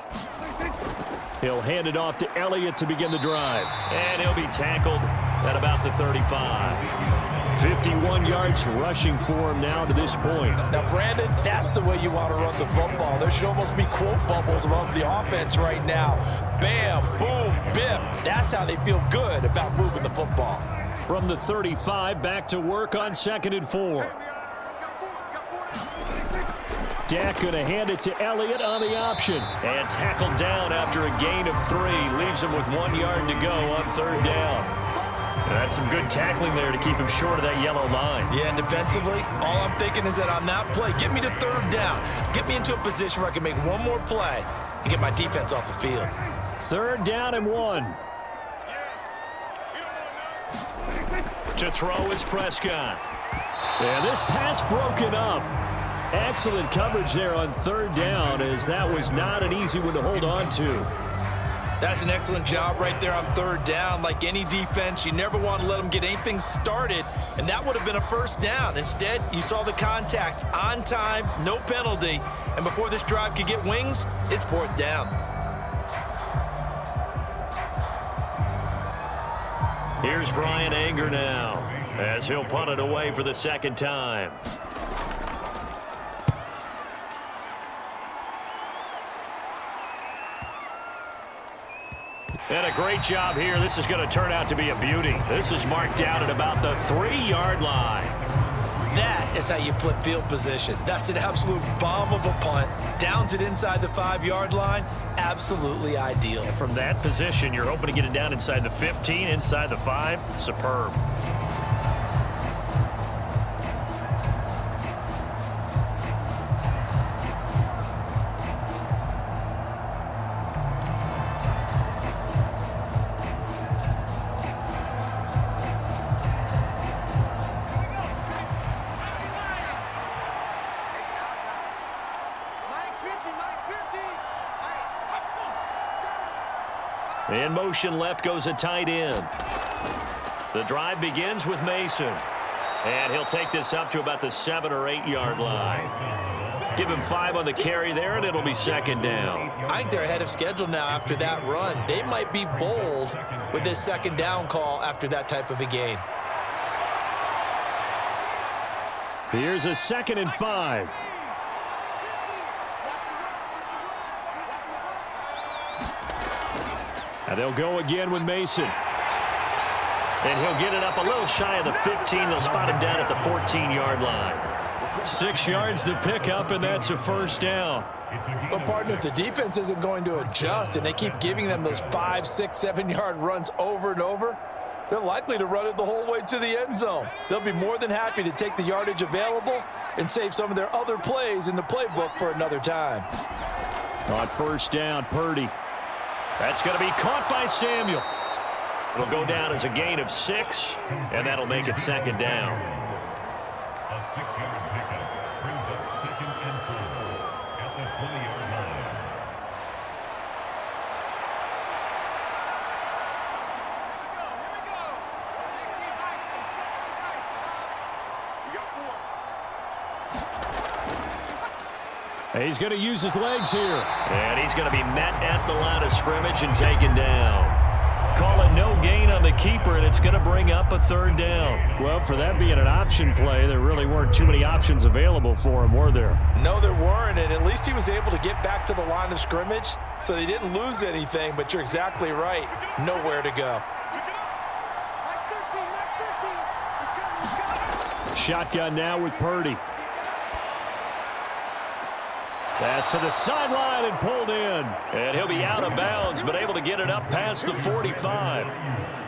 He'll hand it off to Elliott to begin the drive. And he'll be tackled at about the 35. 51 yards rushing for him now to this point. Now, Brandon, that's the way you want to run the football. There should almost be quote bubbles above the offense right now. Bam, boom, biff. That's how they feel good about moving the football. From the 35, back to work on 2nd and 4. Dak going to hand it to Elliott on the option. And tackled down after a gain of 3. Leaves him with 1 yard to go on 3rd down. That's some good tackling there to keep him short of that yellow line. Yeah, and defensively, all I'm thinking is that on that play, get me to third down. Get me into a position where I can make one more play and get my defense off the field. 3rd down and 1. To throw is Prescott. And this pass broken up. Excellent coverage there on 3rd down, as that was not an easy one to hold on to. That's an excellent job right there on 3rd down. Like any defense, you never want to let them get anything started, and that would have been a 1st down. Instead, you saw the contact on time, no penalty, and before this drive could get wings, it's 4th down. Here's Brian Anger now, as he'll punt it away for the 2nd time. And a great job here. This is going to turn out to be a beauty. This is marked down at about the 3-yard line. That is how you flip field position. That's an absolute bomb of a punt. Downs it inside the 5-yard line. Absolutely ideal. From that position, you're hoping to get it down inside the 15, inside the 5. Superb. In motion left goes a tight end. The drive begins with Mason. And he'll take this up to about the 7- or 8-yard line. Give him 5 on the carry there, and it'll be 2nd down. I think they're ahead of schedule now after that run. They might be bold with this 2nd down call after that type of a game. Here's a 2nd and 5. And they'll go again with Mason. And he'll get it up a little shy of the 15. They'll spot him down at the 14-yard line. 6 yards the pickup, and that's a 1st down. But, partner, if the defense isn't going to adjust and they keep giving them those 5, 6, 7-yard runs over and over, they're likely to run it the whole way to the end zone. They'll be more than happy to take the yardage available and save some of their other plays in the playbook for another time. On 1st down, Purdy. That's going to be caught by Samuel. It'll go down as a gain of 6, and that'll make it 2nd down. A 6-yard pickup brings up 2nd and 4 at the 20-yard line. He's going to use his legs here. And he's going to be met at the line of scrimmage and taken down. Call it no gain on the keeper, and it's going to bring up a 3rd down. Well, for that being an option play, there really weren't too many options available for him, were there? No, there weren't, and at least he was able to get back to the line of scrimmage, so they didn't lose anything, but you're exactly right. Nowhere to go. Shotgun now with Purdy. Pass to the sideline and pulled in. And he'll be out of bounds, but able to get it up past the 45.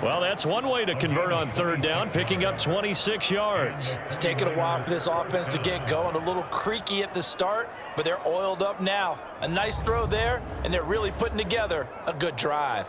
Well, that's one way to convert on 3rd down, picking up 26 yards. It's taken a while for this offense to get going. A little creaky at the start, but they're oiled up now. A nice throw there, and they're really putting together a good drive.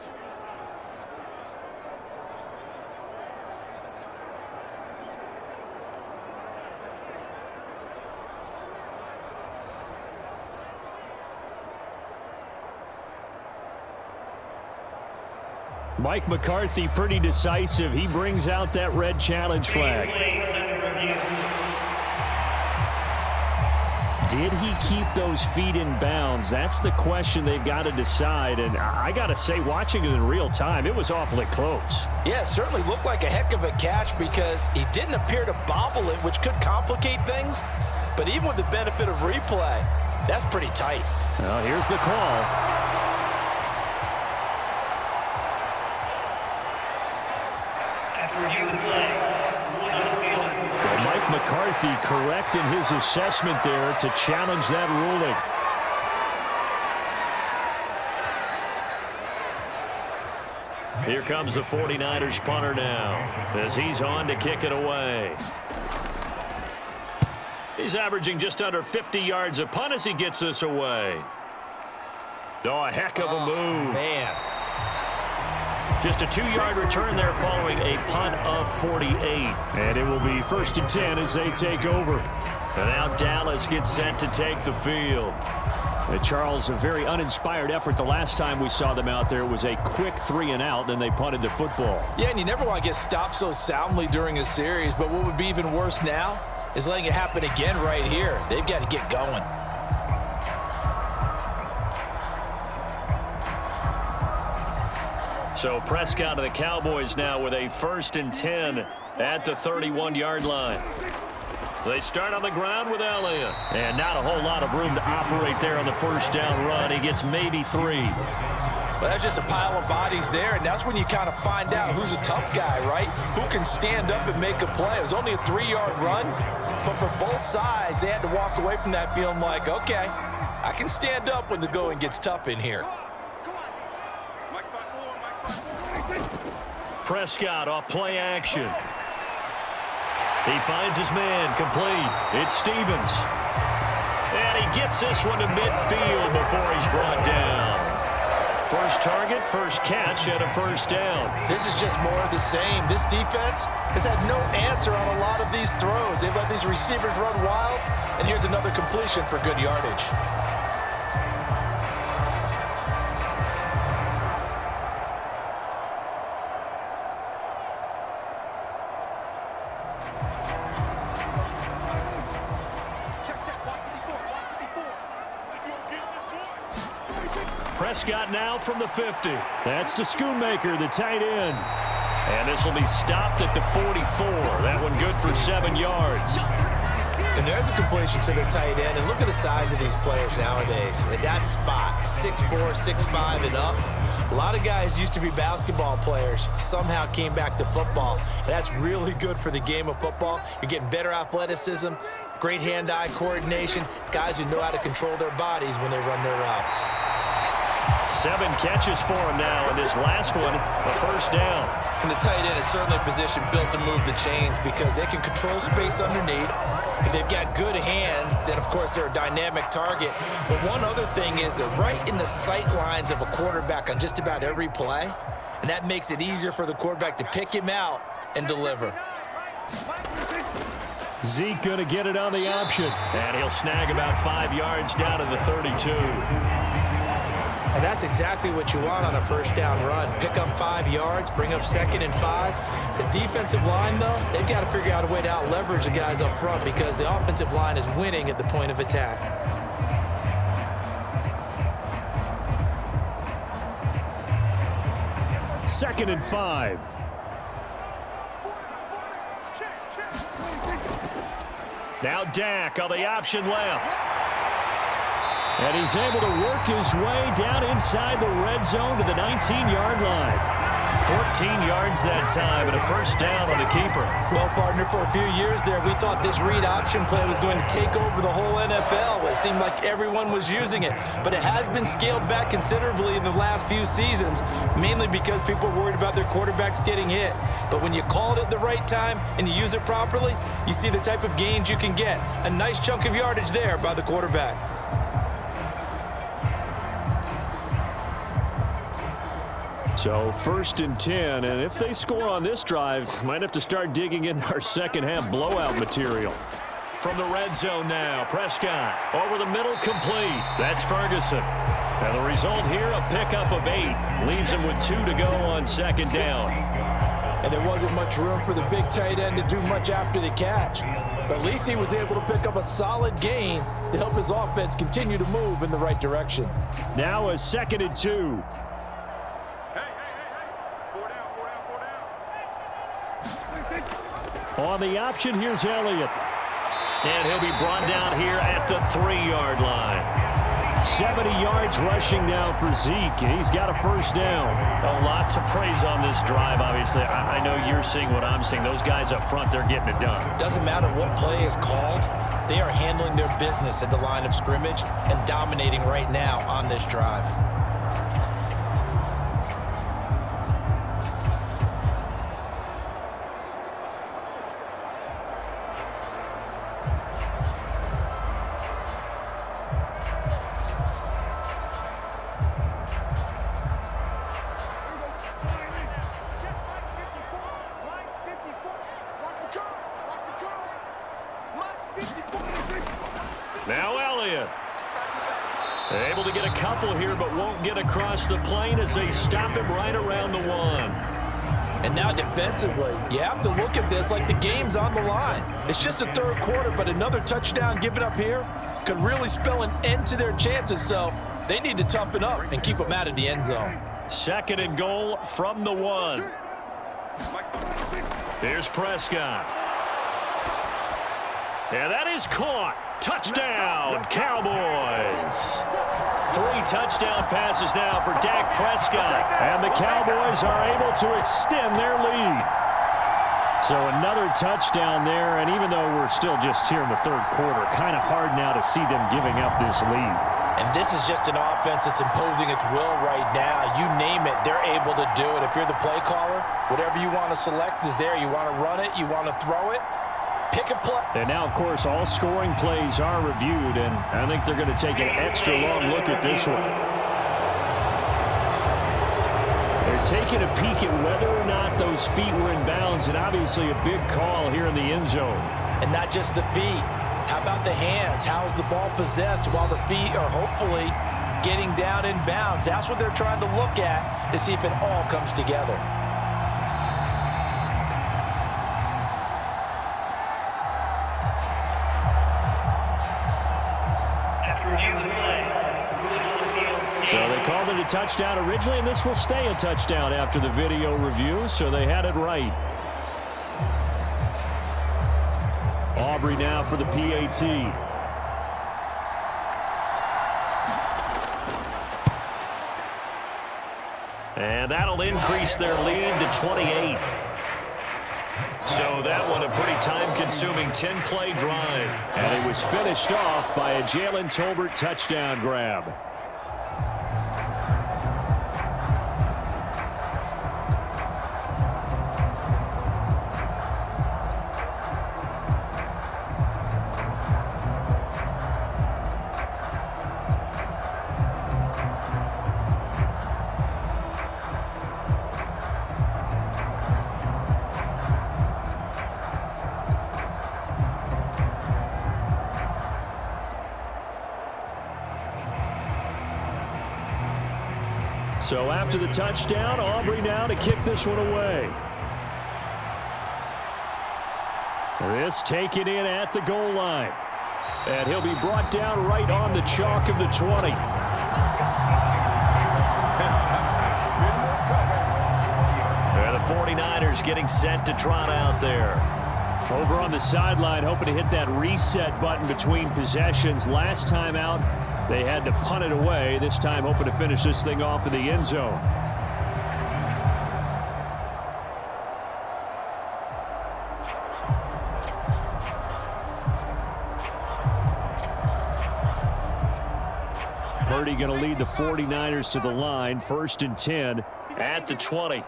Mike McCarthy pretty decisive. He brings out that red challenge flag. Did he keep those feet in bounds? That's the question they've got to decide. And I got to say, watching it in real time, it was awfully close. Yeah, it certainly looked like a heck of a catch because he didn't appear to bobble it, which could complicate things. But even with the benefit of replay, that's pretty tight. Well, here's the call. McCarthy correct in his assessment there to challenge that ruling. Here comes the 49ers punter now as he's on to kick it away. He's averaging just under 50 yards a punt as he gets this away. Oh, a heck of a move. Man. Just a 2-yard return there following a punt of 48. And it will be 1st and 10 as they take over. And now Dallas gets set to take the field. Charles, a very uninspired effort the last time we saw them out there. It was a quick 3-and-out, then they punted the football. Yeah, and you never want to get stopped so soundly during a series, but what would be even worse now is letting it happen again right here. They've got to get going. So Prescott of the Cowboys now with a 1st and 10 at the 31-yard line. They start on the ground with Elliott. And not a whole lot of room to operate there on the 1st down run. He gets maybe 3. Well, that's just a pile of bodies there, and that's when you kind of find out who's a tough guy, right? Who can stand up and make a play. It was only a 3-yard run, but for both sides, they had to walk away from that feeling like, okay, I can stand up when the going gets tough in here. Prescott off play action. He finds his man, complete. It's Stevens. And he gets this one to midfield before he's brought down. First target, first catch, and a 1st down. This is just more of the same. This defense has had no answer on a lot of these throws. They've let these receivers run wild, and here's another completion for good yardage. Prescott now from the 50. That's to Schoonmaker, the tight end. And this will be stopped at the 44. That one good for 7 yards. And there's a completion to the tight end. And look at the size of these players nowadays. At that spot, 6'4", 6'5", and up. A lot of guys used to be basketball players, somehow came back to football. And that's really good for the game of football. You're getting better athleticism, great hand-eye coordination, guys who know how to control their bodies when they run their routes. 7 catches for him now, and this last one, a 1st down. And the tight end is certainly a position built to move the chains because they can control space underneath. If they've got good hands, then, of course, they're a dynamic target. But one other thing is they're right in the sight lines of a quarterback on just about every play, and that makes it easier for the quarterback to pick him out and deliver. Zeke going to get it on the option. And he'll snag about 5 yards down to the 32. And that's exactly what you want on a 1st down run. Pick up 5 yards, bring up 2nd and 5. The defensive line, though, they've got to figure out a way to out-leverage the guys up front because the offensive line is winning at the point of attack. Second and 5. Now Dak on the option left. And he's able to work his way down inside the red zone to the 19-yard line. 14 yards that time and a 1st down on the keeper. Well, partner, for a few years there, we thought this read option play was going to take over the whole NFL. It seemed like everyone was using it, but it has been scaled back considerably in the last few seasons, mainly because people are worried about their quarterbacks getting hit. But when you call it at the right time and you use it properly, you see the type of gains you can get. A nice chunk of yardage there by the quarterback. So 1st and 10, and if they score on this drive, might have to start digging in our second-half blowout material. From the red zone now, Prescott over the middle, complete. That's Ferguson. And the result here, a pickup of 8. Leaves him with 2 to go on 2nd down. And there wasn't much room for the big tight end to do much after the catch. But at least he was able to pick up a solid gain to help his offense continue to move in the right direction. Now a 2nd and 2. On the option, here's Elliott. And he'll be brought down here at the 3-yard line. 70 yards rushing now for Zeke, and he's got a 1st down. A lot to praise on this drive, obviously. I know you're seeing what I'm seeing. Those guys up front, they're getting it done. Doesn't matter what play is called. They are handling their business at the line of scrimmage and dominating right now on this drive. Able to get a couple here, but won't get across the plane as they stop him right around the 1. And now defensively, you have to look at this like the game's on the line. It's just the third quarter, but another touchdown given up here could really spell an end to their chances. So they need to toughen up and keep them out of the end zone. 2nd and goal from the 1. Here's Prescott. And that is caught. Touchdown, Cowboys. 3 touchdown passes now for Dak Prescott. And the Cowboys are able to extend their lead. So another touchdown there, and even though we're still just here in the third quarter, kind of hard now to see them giving up this lead. And this is just an offense that's imposing its will right now. You name it, they're able to do it. If you're the play caller, whatever you want to select is there. You want to run it, you want to throw it, pick a play. And now, of course, all scoring plays are reviewed, and I think they're going to take an extra long look at this one. They're taking a peek at whether or not those feet were in bounds, and obviously a big call here in the end zone. And not just the feet. How about the hands? How's the ball possessed while the feet are hopefully getting down in bounds? That's what they're trying to look at to see if it all comes together. So they called it a touchdown originally, and this will stay a touchdown after the video review, so they had it right. Aubrey now for the PAT. And that'll increase their lead to 28. So that one a pretty time-consuming 10-play drive. And it was finished off by a Jalen Tolbert touchdown grab. So after the touchdown, Aubrey now to kick this one away. This taken in at the goal line. And he'll be brought down right on the chalk of the 20. And the 49ers getting set to trot out there. Over on the sideline, hoping to hit that reset button between possessions. Last time out, they had to punt it away. This time hoping to finish this thing off in the end zone. Purdy going to lead the 49ers to the line. 1st and 10 at the 20.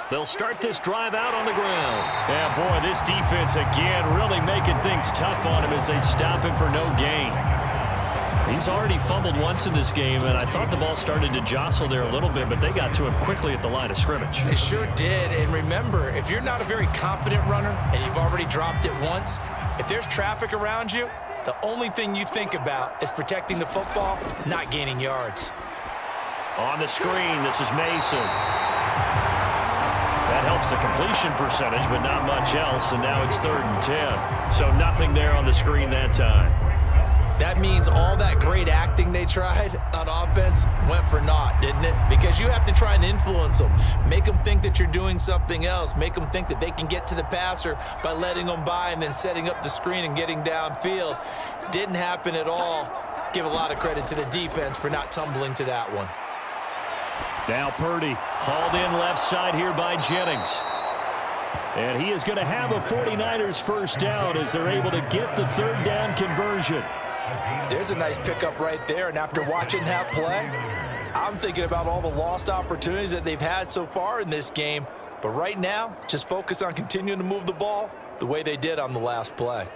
They'll start this drive out on the ground. Yeah, boy, this defense again really making things tough on him as they stop him for no gain. He's already fumbled once in this game, and I thought the ball started to jostle there a little bit, but they got to him quickly at the line of scrimmage. They sure did, and remember, if you're not a very confident runner and you've already dropped it once, if there's traffic around you, the only thing you think about is protecting the football, not gaining yards. On the screen, this is Mason. That helps the completion percentage, but not much else, and now it's 3rd and 10. So nothing there on the screen that time. That means all that great acting they tried on offense went for naught, didn't it? Because you have to try and influence them. Make them think that you're doing something else. Make them think that they can get to the passer by letting them by and then setting up the screen and getting downfield. Didn't happen at all. Give a lot of credit to the defense for not tumbling to that one. Now Purdy hauled in left side here by Jennings. And he is going to have a 49ers first down as they're able to get the 3rd down conversion. There's a nice pickup right there, and after watching that play, I'm thinking about all the lost opportunities that they've had so far in this game. But right now, just focus on continuing to move the ball the way they did on the last play.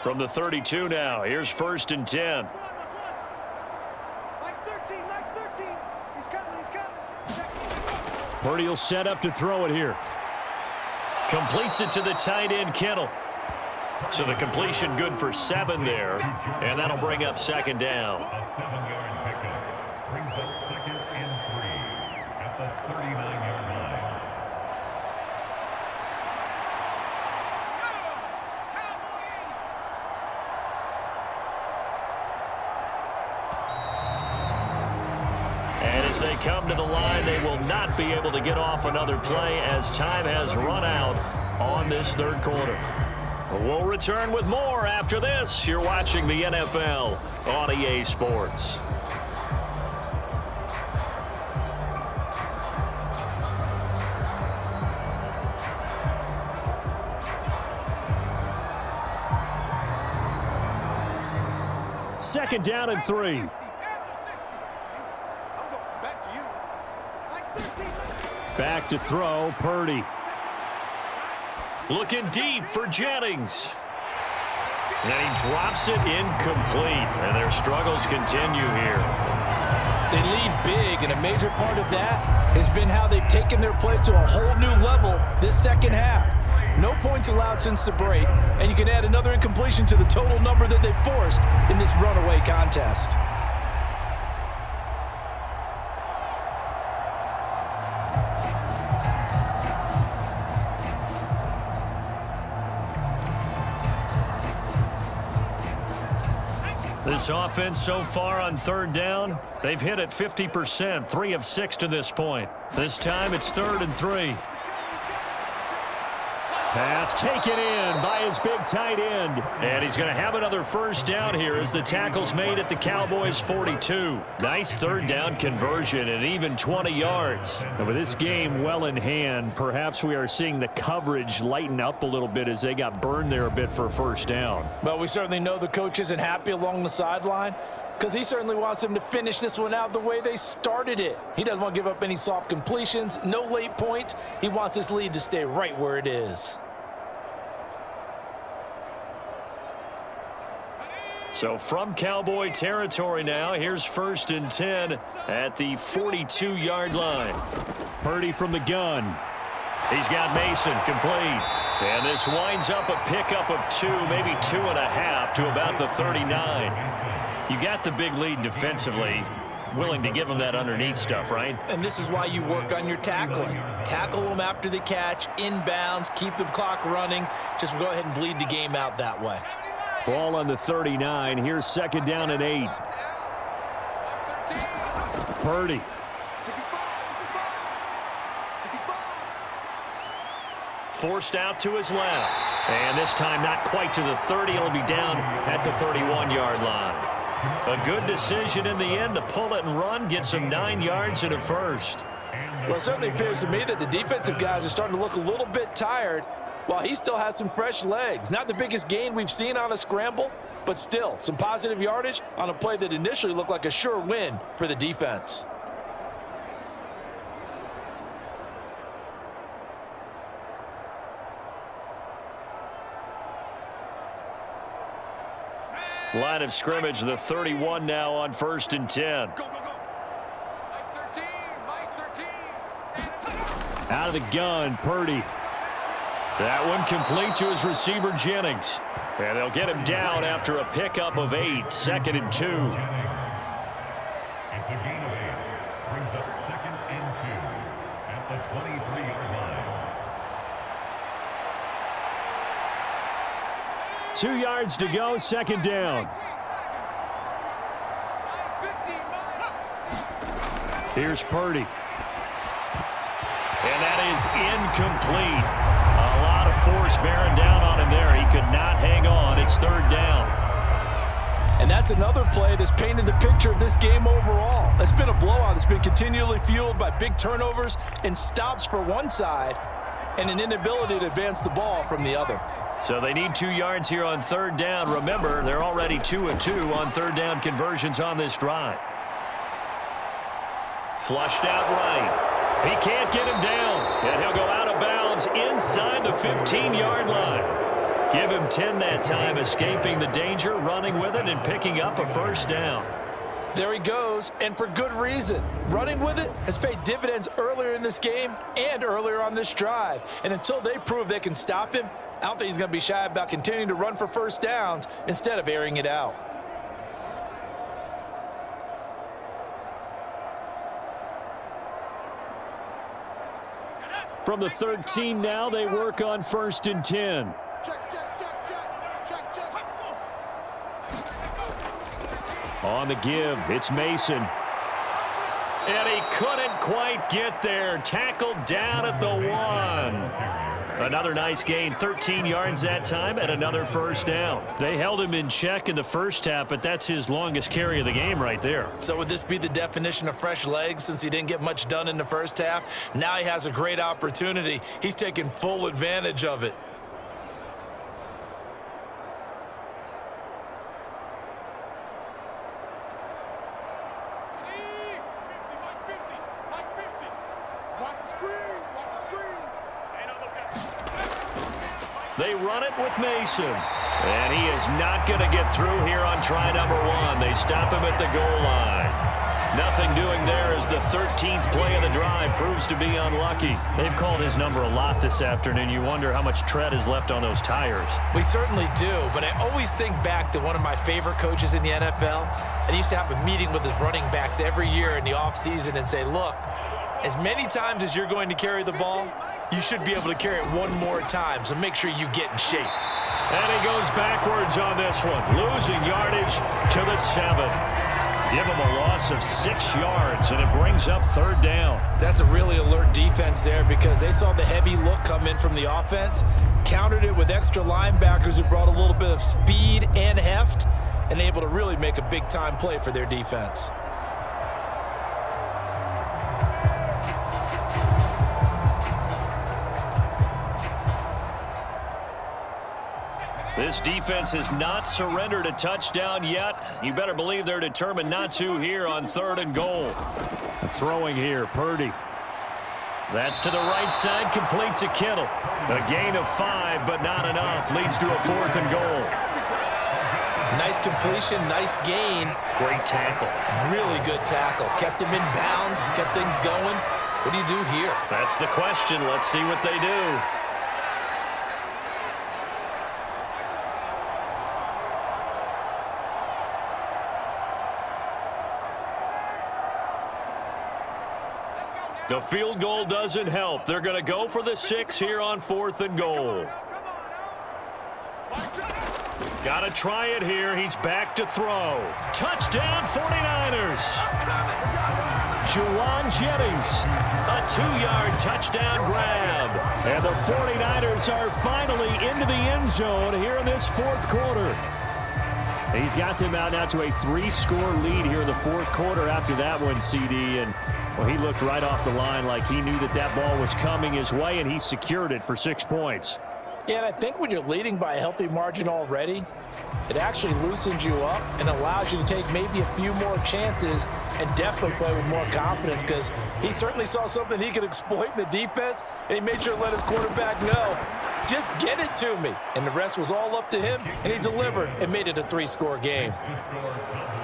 From the 32 now, here's 1st and 10. Purdy will set up to throw it here. Completes it to the tight end, Kittle. So the completion good for 7 there, and that'll bring up second down. A 7-yard pickup brings up 2nd and 3 at the 39-yard line. And as they come to the line, they will not be able to get off another play as time has run out on this third quarter. We'll return with more after this. You're watching the NFL on EA Sports. Second down and 3. Back to throw, Purdy. Looking deep for Jennings. And he drops it incomplete. And their struggles continue here. They lead big, and a major part of that has been how they've taken their play to a whole new level this second half. No points allowed since the break, and you can add another incompletion to the total number that they've forced in this runaway contest. This offense so far on third down, they've hit it 50%, 3 of 6 to this point. This time it's 3rd and 3. Pass taken in by his big tight end. And he's going to have another first down here as the tackle's made at the Cowboys' 42. Nice third down conversion and even 20 yards. And with this game well in hand, perhaps we are seeing the coverage lighten up a little bit as they got burned there a bit for a first down. Well, we certainly know the coach isn't happy along the sideline because he certainly wants them to finish this one out the way they started it. He doesn't want to give up any soft completions, no late points. He wants his lead to stay right where it is. So from Cowboy territory now, here's 1st and 10 at the 42-yard line. Purdy from the gun. He's got Mason complete. And this winds up a pickup of 2, maybe 2.5 to about the 39. You got the big lead defensively. Willing to give them that underneath stuff, right? And this is why you work on your tackling. Tackle them after the catch, inbounds, keep the clock running. Just go ahead and bleed the game out that way. Ball on the 39. Here's 2nd down and 8. Purdy. Forced out to his left. And this time not quite to the 30. It'll be down at the 31-yard line. A good decision in the end to pull it and run. Gets him 9 yards and a first. Well, it certainly appears to me that the defensive guys are starting to look a little bit tired while he still has some fresh legs. Not the biggest gain we've seen on a scramble, but still some positive yardage on a play that initially looked like a sure win for the defense. Line of scrimmage, the 31 now on 1st and 10. Go, go, go. Mike 13. Out of the gun, Purdy. That one complete to his receiver, Jennings. And they'll get him down after a pickup of 8, 2nd and 2. It's a gain of 8. Brings up 2nd and 2 at the 23-yard line. 2 yards to go, 2nd down. Here's Purdy. And that is incomplete. A lot of force bearing down on him there. He could not hang on. It's 3rd down. And that's another play that's painted the picture of this game overall. It's been a blowout. It's been continually fueled by big turnovers and stops for one side and an inability to advance the ball from the other. So they need 2 yards here on 3rd down. Remember, they're already 2 of 2 on 3rd down conversions on this drive. Flushed out right. He can't get him down. And he'll go out of bounds inside the 15-yard line. Give him 10 that time, escaping the danger, running with it, and picking up a first down. There he goes, and for good reason. Running with it has paid dividends earlier in this game and earlier on this drive. And until they prove they can stop him, I don't think he's going to be shy about continuing to run for first downs instead of airing it out. From the 13 now, they work on 1st and 10. On the give, it's Mason. And he couldn't quite get there. Tackled down at the 1. Another nice gain, 13 yards that time, and another first down. They held him in check in the first half, but that's his longest carry of the game right there. So would this be the definition of fresh legs since he didn't get much done in the first half? Now he has a great opportunity. He's taking full advantage of it. They run it with Mason. And he is not going to get through here on try number 1. They stop him at the goal line. Nothing doing there as the 13th play of the drive proves to be unlucky. They've called his number a lot this afternoon. You wonder how much tread is left on those tires. We certainly do, but I always think back to one of my favorite coaches in the NFL. And he used to have a meeting with his running backs every year in the offseason and say, look, as many times as you're going to carry the ball, you should be able to carry it one more time, so make sure you get in shape. And he goes backwards on this one, losing yardage to the 7. Give him a loss of 6 yards, and it brings up 3rd down. That's a really alert defense there because they saw the heavy look come in from the offense, countered it with extra linebackers who brought a little bit of speed and heft, and able to really make a big-time play for their defense. This defense has not surrendered a touchdown yet. You better believe they're determined not to here on 3rd and goal. Throwing here, Purdy. That's to the right side, complete to Kittle. A gain of 5, but not enough. Leads to a 4th and goal. Nice completion, nice gain. Great tackle. Really good tackle. Kept him in bounds, kept things going. What do you do here? That's the question. Let's see what they do. The field goal doesn't help. They're going to go for the 6 here on 4th and goal. Got to try it here. He's back to throw. Touchdown 49ers. Juwan Jennings. A 2-yard touchdown grab. And the 49ers are finally into the end zone here in this 4th quarter. He's got them out now to a 3-score lead here in the 4th quarter after that one, CD. And well, he looked right off the line like he knew that that ball was coming his way, and he secured it for 6 points. Yeah, and I think when you're leading by a healthy margin already, it actually loosens you up and allows you to take maybe a few more chances and definitely play with more confidence because he certainly saw something he could exploit in the defense, and he made sure to let his quarterback know, just get it to me. And the rest was all up to him, and he delivered and made it a 3-score game.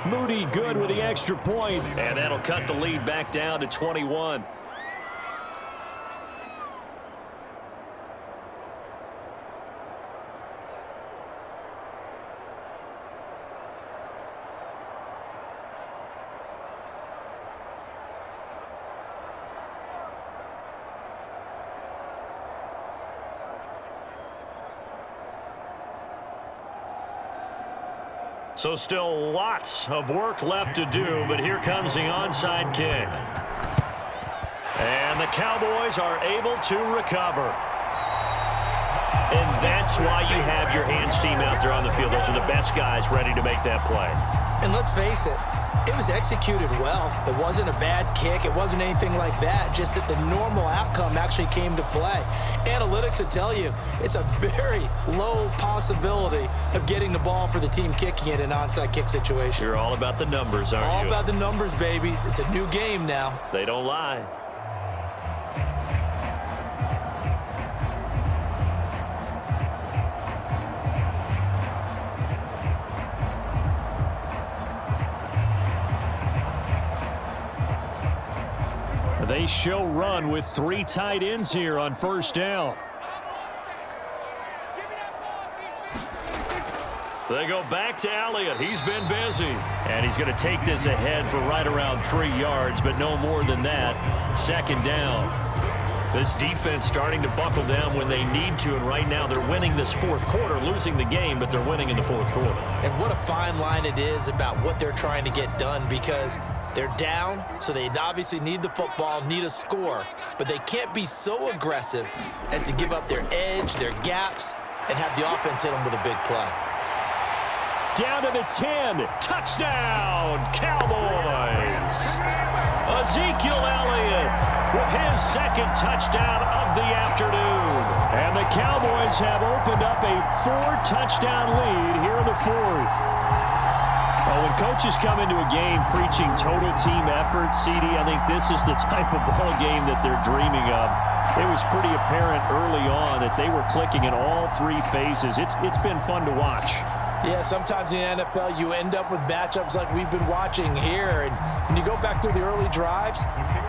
Moody good with the extra point, and that'll cut the lead back down to 21. So still lots of work left to do, but here comes the onside kick. And the Cowboys are able to recover. And that's why you have your hands team out there on the field. Those are the best guys ready to make that play. And let's face it, it was executed well. It wasn't a bad kick. It wasn't anything like that. Just that the normal outcome actually came to play. Analytics will tell you it's a very low possibility of getting the ball for the team kicking it in an onside kick situation. You're all about the numbers, aren't you? All about the numbers, baby. It's a new game now. They don't lie. They show run with 3 tight ends here on first down. They go back to Elliott. He's been busy. And he's going to take this ahead for right around 3 yards, but no more than that. Second down. This defense starting to buckle down when they need to, and right now they're winning this fourth quarter, losing the game, but they're winning in the fourth quarter. And what a fine line it is about what they're trying to get done, because they're down, so they obviously need the football, need a score, but they can't be so aggressive as to give up their edge, their gaps, and have the offense hit them with a big play. Down to the 10. Touchdown, Cowboys. Ezekiel Elliott with his second touchdown of the afternoon. And the Cowboys have opened up a 4-touchdown lead here in the fourth. Well, when coaches come into a game preaching total team effort, CD, I think this is the type of ball game that they're dreaming of. It was pretty apparent early on that they were clicking in all 3 phases. It's been fun to watch. Yeah, sometimes in the NFL you end up with matchups like we've been watching here. And when you go back through the early drives,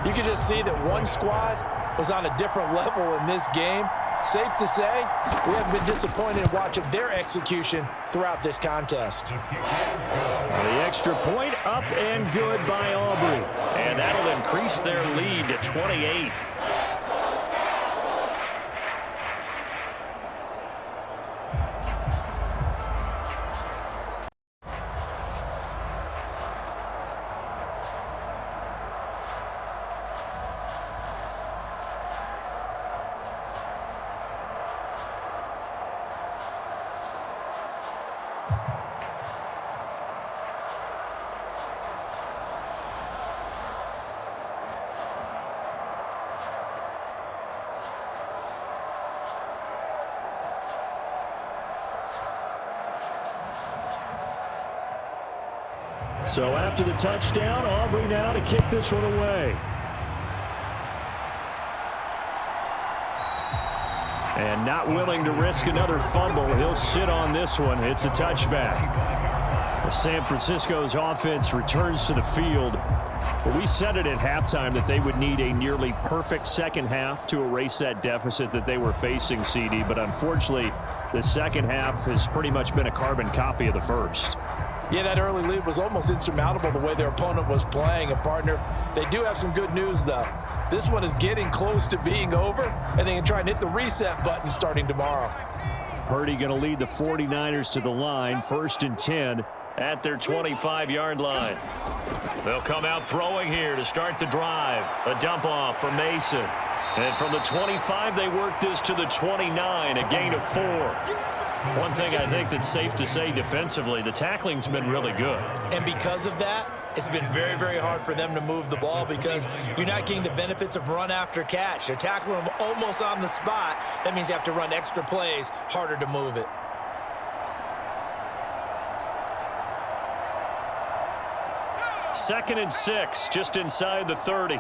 you can just see that one squad was on a different level in this game. Safe to say, we haven't been disappointed in watching their execution throughout this contest. The extra point up and good by Aubrey. And that'll increase their lead to 28. So after the touchdown, Aubrey now to kick this one away. And not willing to risk another fumble. He'll sit on this one. It's a touchback. San Francisco's offense returns to the field. Well, we said it at halftime that they would need a nearly perfect second half to erase that deficit that they were facing, CD. But unfortunately, the second half has pretty much been a carbon copy of the first. Yeah, that early lead was almost insurmountable the way their opponent was playing. And, partner, they do have some good news, though. This one is getting close to being over, and they can try and hit the reset button starting tomorrow. Purdy going to lead the 49ers to the line, 1st and 10 at their 25-yard line. They'll come out throwing here to start the drive. A dump off for Mason. And from the 25, they work this to the 29, a gain of 4. One thing I think that's safe to say defensively, the tackling's been really good. And because of that, it's been very, very hard for them to move the ball because you're not getting the benefits of run after catch. They're tackling them almost on the spot. That means you have to run extra plays, harder to move it. Second and 6, just inside the 30.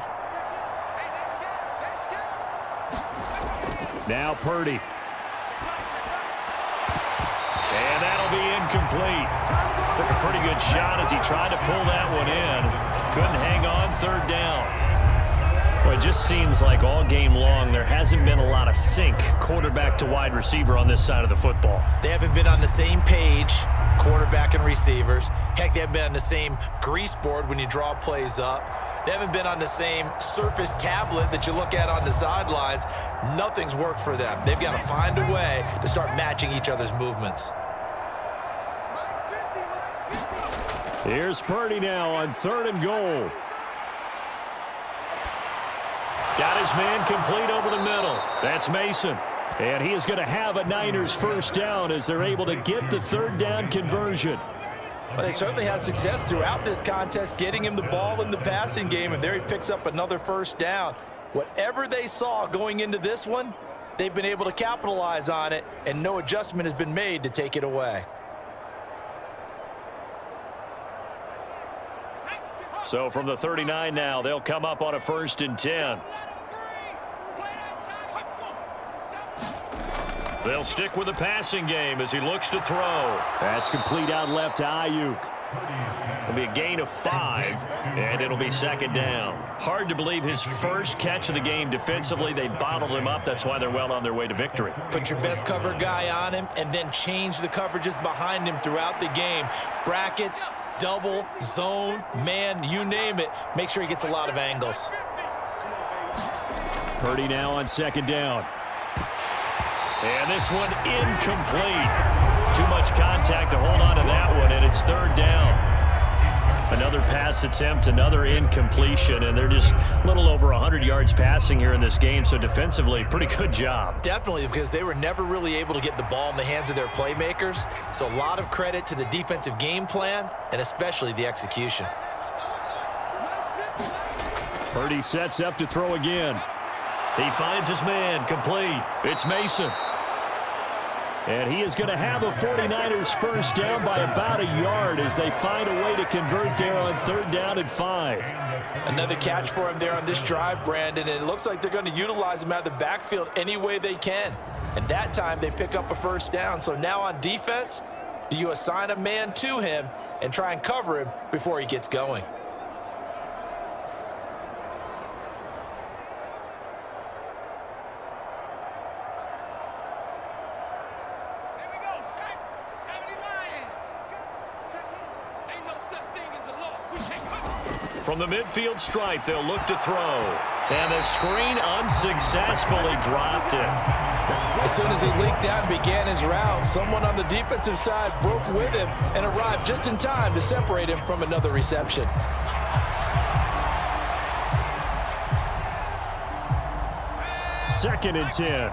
Now Purdy. And that'll be incomplete. Took a pretty good shot as he tried to pull that one in. Couldn't hang on, 3rd down. Well, it just seems like all game long there hasn't been a lot of sync quarterback to wide receiver on this side of the football. They haven't been on the same page, quarterback and receivers. Heck, they haven't been on the same grease board when you draw plays up. They haven't been on the same Surface tablet that you look at on the sidelines. Nothing's worked for them. They've got to find a way to start matching each other's movements. Here's Purdy now on 3rd and goal. Got his man complete over the middle. That's Mason. And he is going to have a Niners 1st down as they're able to get the 3rd down conversion. Well, they certainly had success throughout this contest, getting him the ball in the passing game, and there he picks up another 1st down. Whatever they saw going into this one, they've been able to capitalize on it, and no adjustment has been made to take it away. So from the 39 now, they'll come up on a 1st and 10. They'll stick with the passing game as he looks to throw. That's complete out left to Ayuk. It'll be a gain of 5, and it'll be 2nd down. Hard to believe his first catch of the game defensively. They bottled him up. That's why they're well on their way to victory. Put your best cover guy on him and then change the coverages behind him throughout the game. Brackets, double, zone, man, you name it. Make sure he gets a lot of angles. Purdy now on second down. And this one incomplete. Too much contact to hold on to that one, and it's third down. Another pass attempt, another incompletion, and they're just a little over 100 yards passing here in this game, so defensively, pretty good job. Definitely, because they were never really able to get the ball in the hands of their playmakers, so a lot of credit to the defensive game plan and especially the execution. Purdy sets up to throw again. He finds his man, complete. It's Mason. And he is going to have a 49ers first down by about a yard as they find a way to convert there on third down and 5. Another catch for him there on this drive, Brandon, and it looks like they're going to utilize him out of the backfield any way they can. And that time they pick up a first down. So now on defense, do you assign a man to him and try and cover him before he gets going? From the midfield stripe, they'll look to throw. And the screen unsuccessfully dropped it. As soon as he leaked out and began his route, someone on the defensive side broke with him and arrived just in time to separate him from another reception. Second and 10.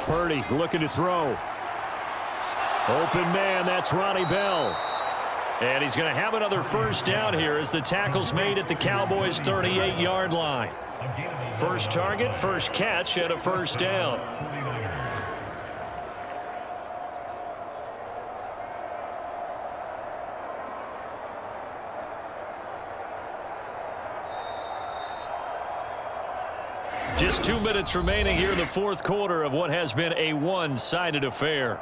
Purdy looking to throw. Open man, that's Ronnie Bell. And he's going to have another first down here as the tackle's made at the Cowboys' 38-yard line. First target, first catch, and a first down. Just 2 minutes remaining here in the fourth quarter of what has been a one-sided affair.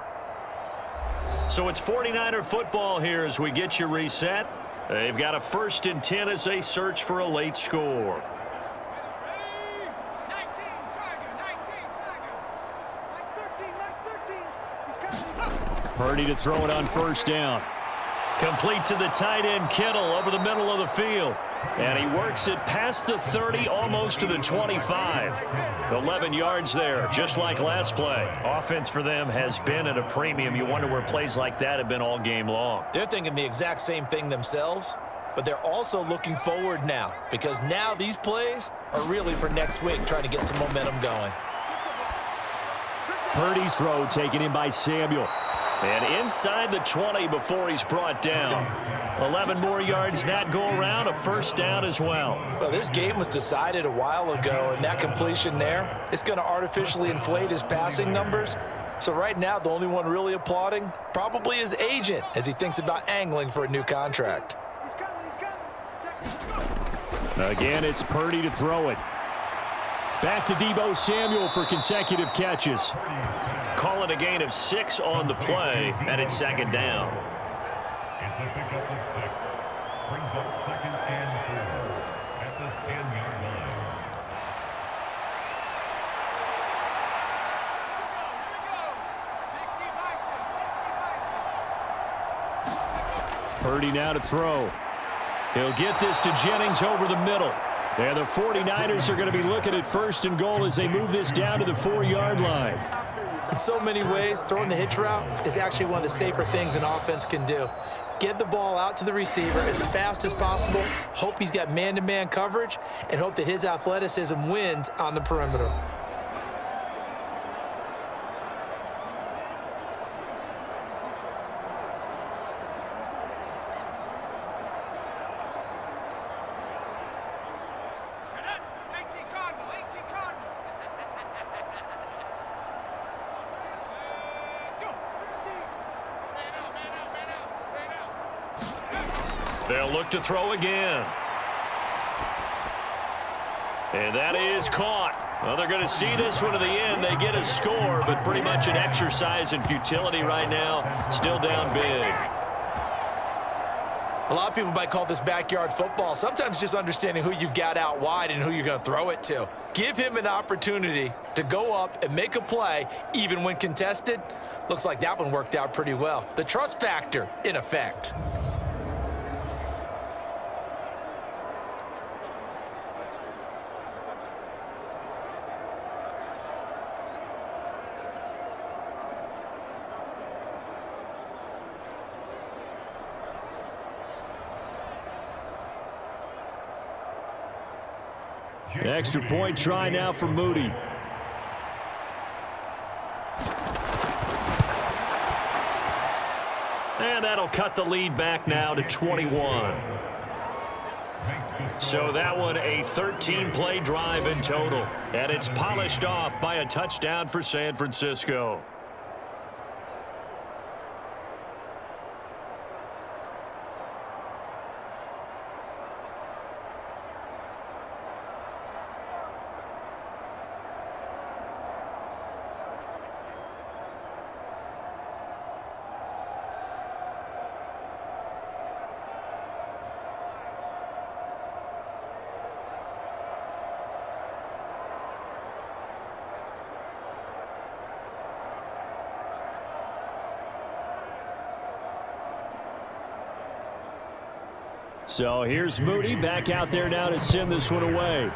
So it's 49er football here as we get you reset. They've got a first and 10 as they search for a late score. Purdy to throw it on first down. Complete to the tight end, Kittle, over the middle of the field. And he works it past the 30, almost to the 25. 11 yards there, just like last play. Offense for them has been at a premium. You wonder where plays like that have been all game long. They're thinking the exact same thing themselves, but they're also looking forward now, because now these plays are really for next week, trying to get some momentum going. Purdy's throw taken in by Samuel. And inside the 20 before he's brought down. 11 more yards that go around, a first down as well. Well, this game was decided a while ago, and that completion there, it's going to artificially inflate his passing numbers. So right now, the only one really applauding probably his agent as he thinks about angling for a new contract. Again, it's Purdy to throw it. Back to Deebo Samuel for consecutive catches. Call it a gain of 6 on the play, and it's second down. It's a pickup of 6. Brings up second and 4 at the 10-yard line. Purdy now to throw. He'll get this to Jennings over the middle. And the 49ers are going to be looking at first and goal as they move this down to the 4-yard line. In so many ways, throwing the hitch route is actually one of the safer things an offense can do. Get the ball out to the receiver as fast as possible, hope he's got man-to-man coverage, and hope that his athleticism wins on the perimeter. They'll look to throw again. And that is caught. Well, they're going to see this one to the end. They get a score, but pretty much an exercise in futility right now. Still down big. A lot of people might call this backyard football. Sometimes just understanding who you've got out wide and who you're going to throw it to. Give him an opportunity to go up and make a play, even when contested. Looks like that one worked out pretty well. The trust factor in effect. Extra point try now for Moody. And that'll cut the lead back now to 21. So that one a 13-play drive in total. And it's polished off by a touchdown for San Francisco. So here's Moody back out there now to send this one away.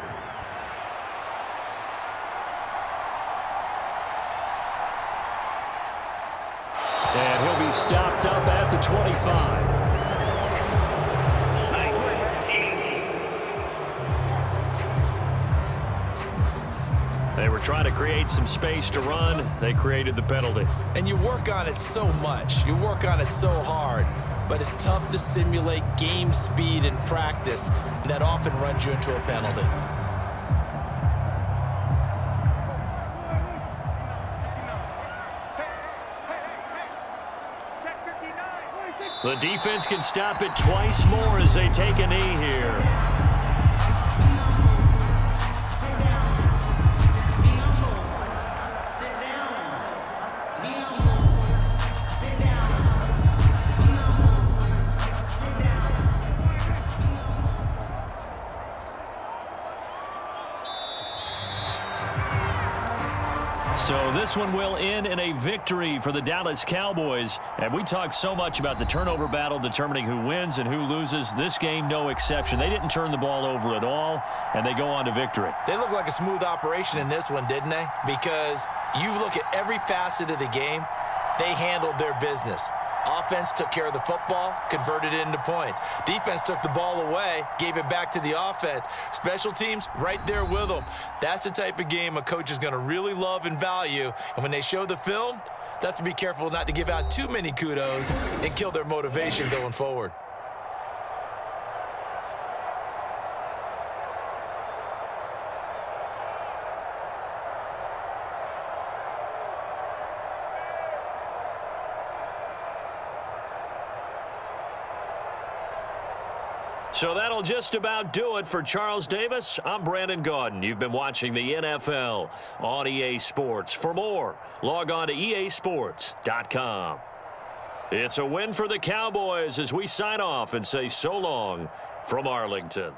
And he'll be stopped up at the 25. They were trying to create some space to run. They created the penalty. And you work on it so much. You work on it so hard. But it's tough to simulate game speed in practice, and that often runs you into a penalty. The defense can stop it twice more as they take a knee here. So this one will end in a victory for the Dallas Cowboys. And we talked so much about the turnover battle determining who wins and who loses. This game, no exception. They didn't turn the ball over at all, and they go on to victory. They look like a smooth operation in this one, didn't they? Because you look at every facet of the game, they handled their business. Offense took care of the football, converted it into points. Defense took the ball away, gave it back to the offense. Special teams, right there with them. That's the type of game a coach is going to really love and value. And when they show the film, they have to be careful not to give out too many kudos and kill their motivation going forward. So that'll just about do it for Charles Davis. I'm Brandon Gaudin. You've been watching the NFL on EA Sports. For more, log on to easports.com. It's a win for the Cowboys as we sign off and say so long from Arlington.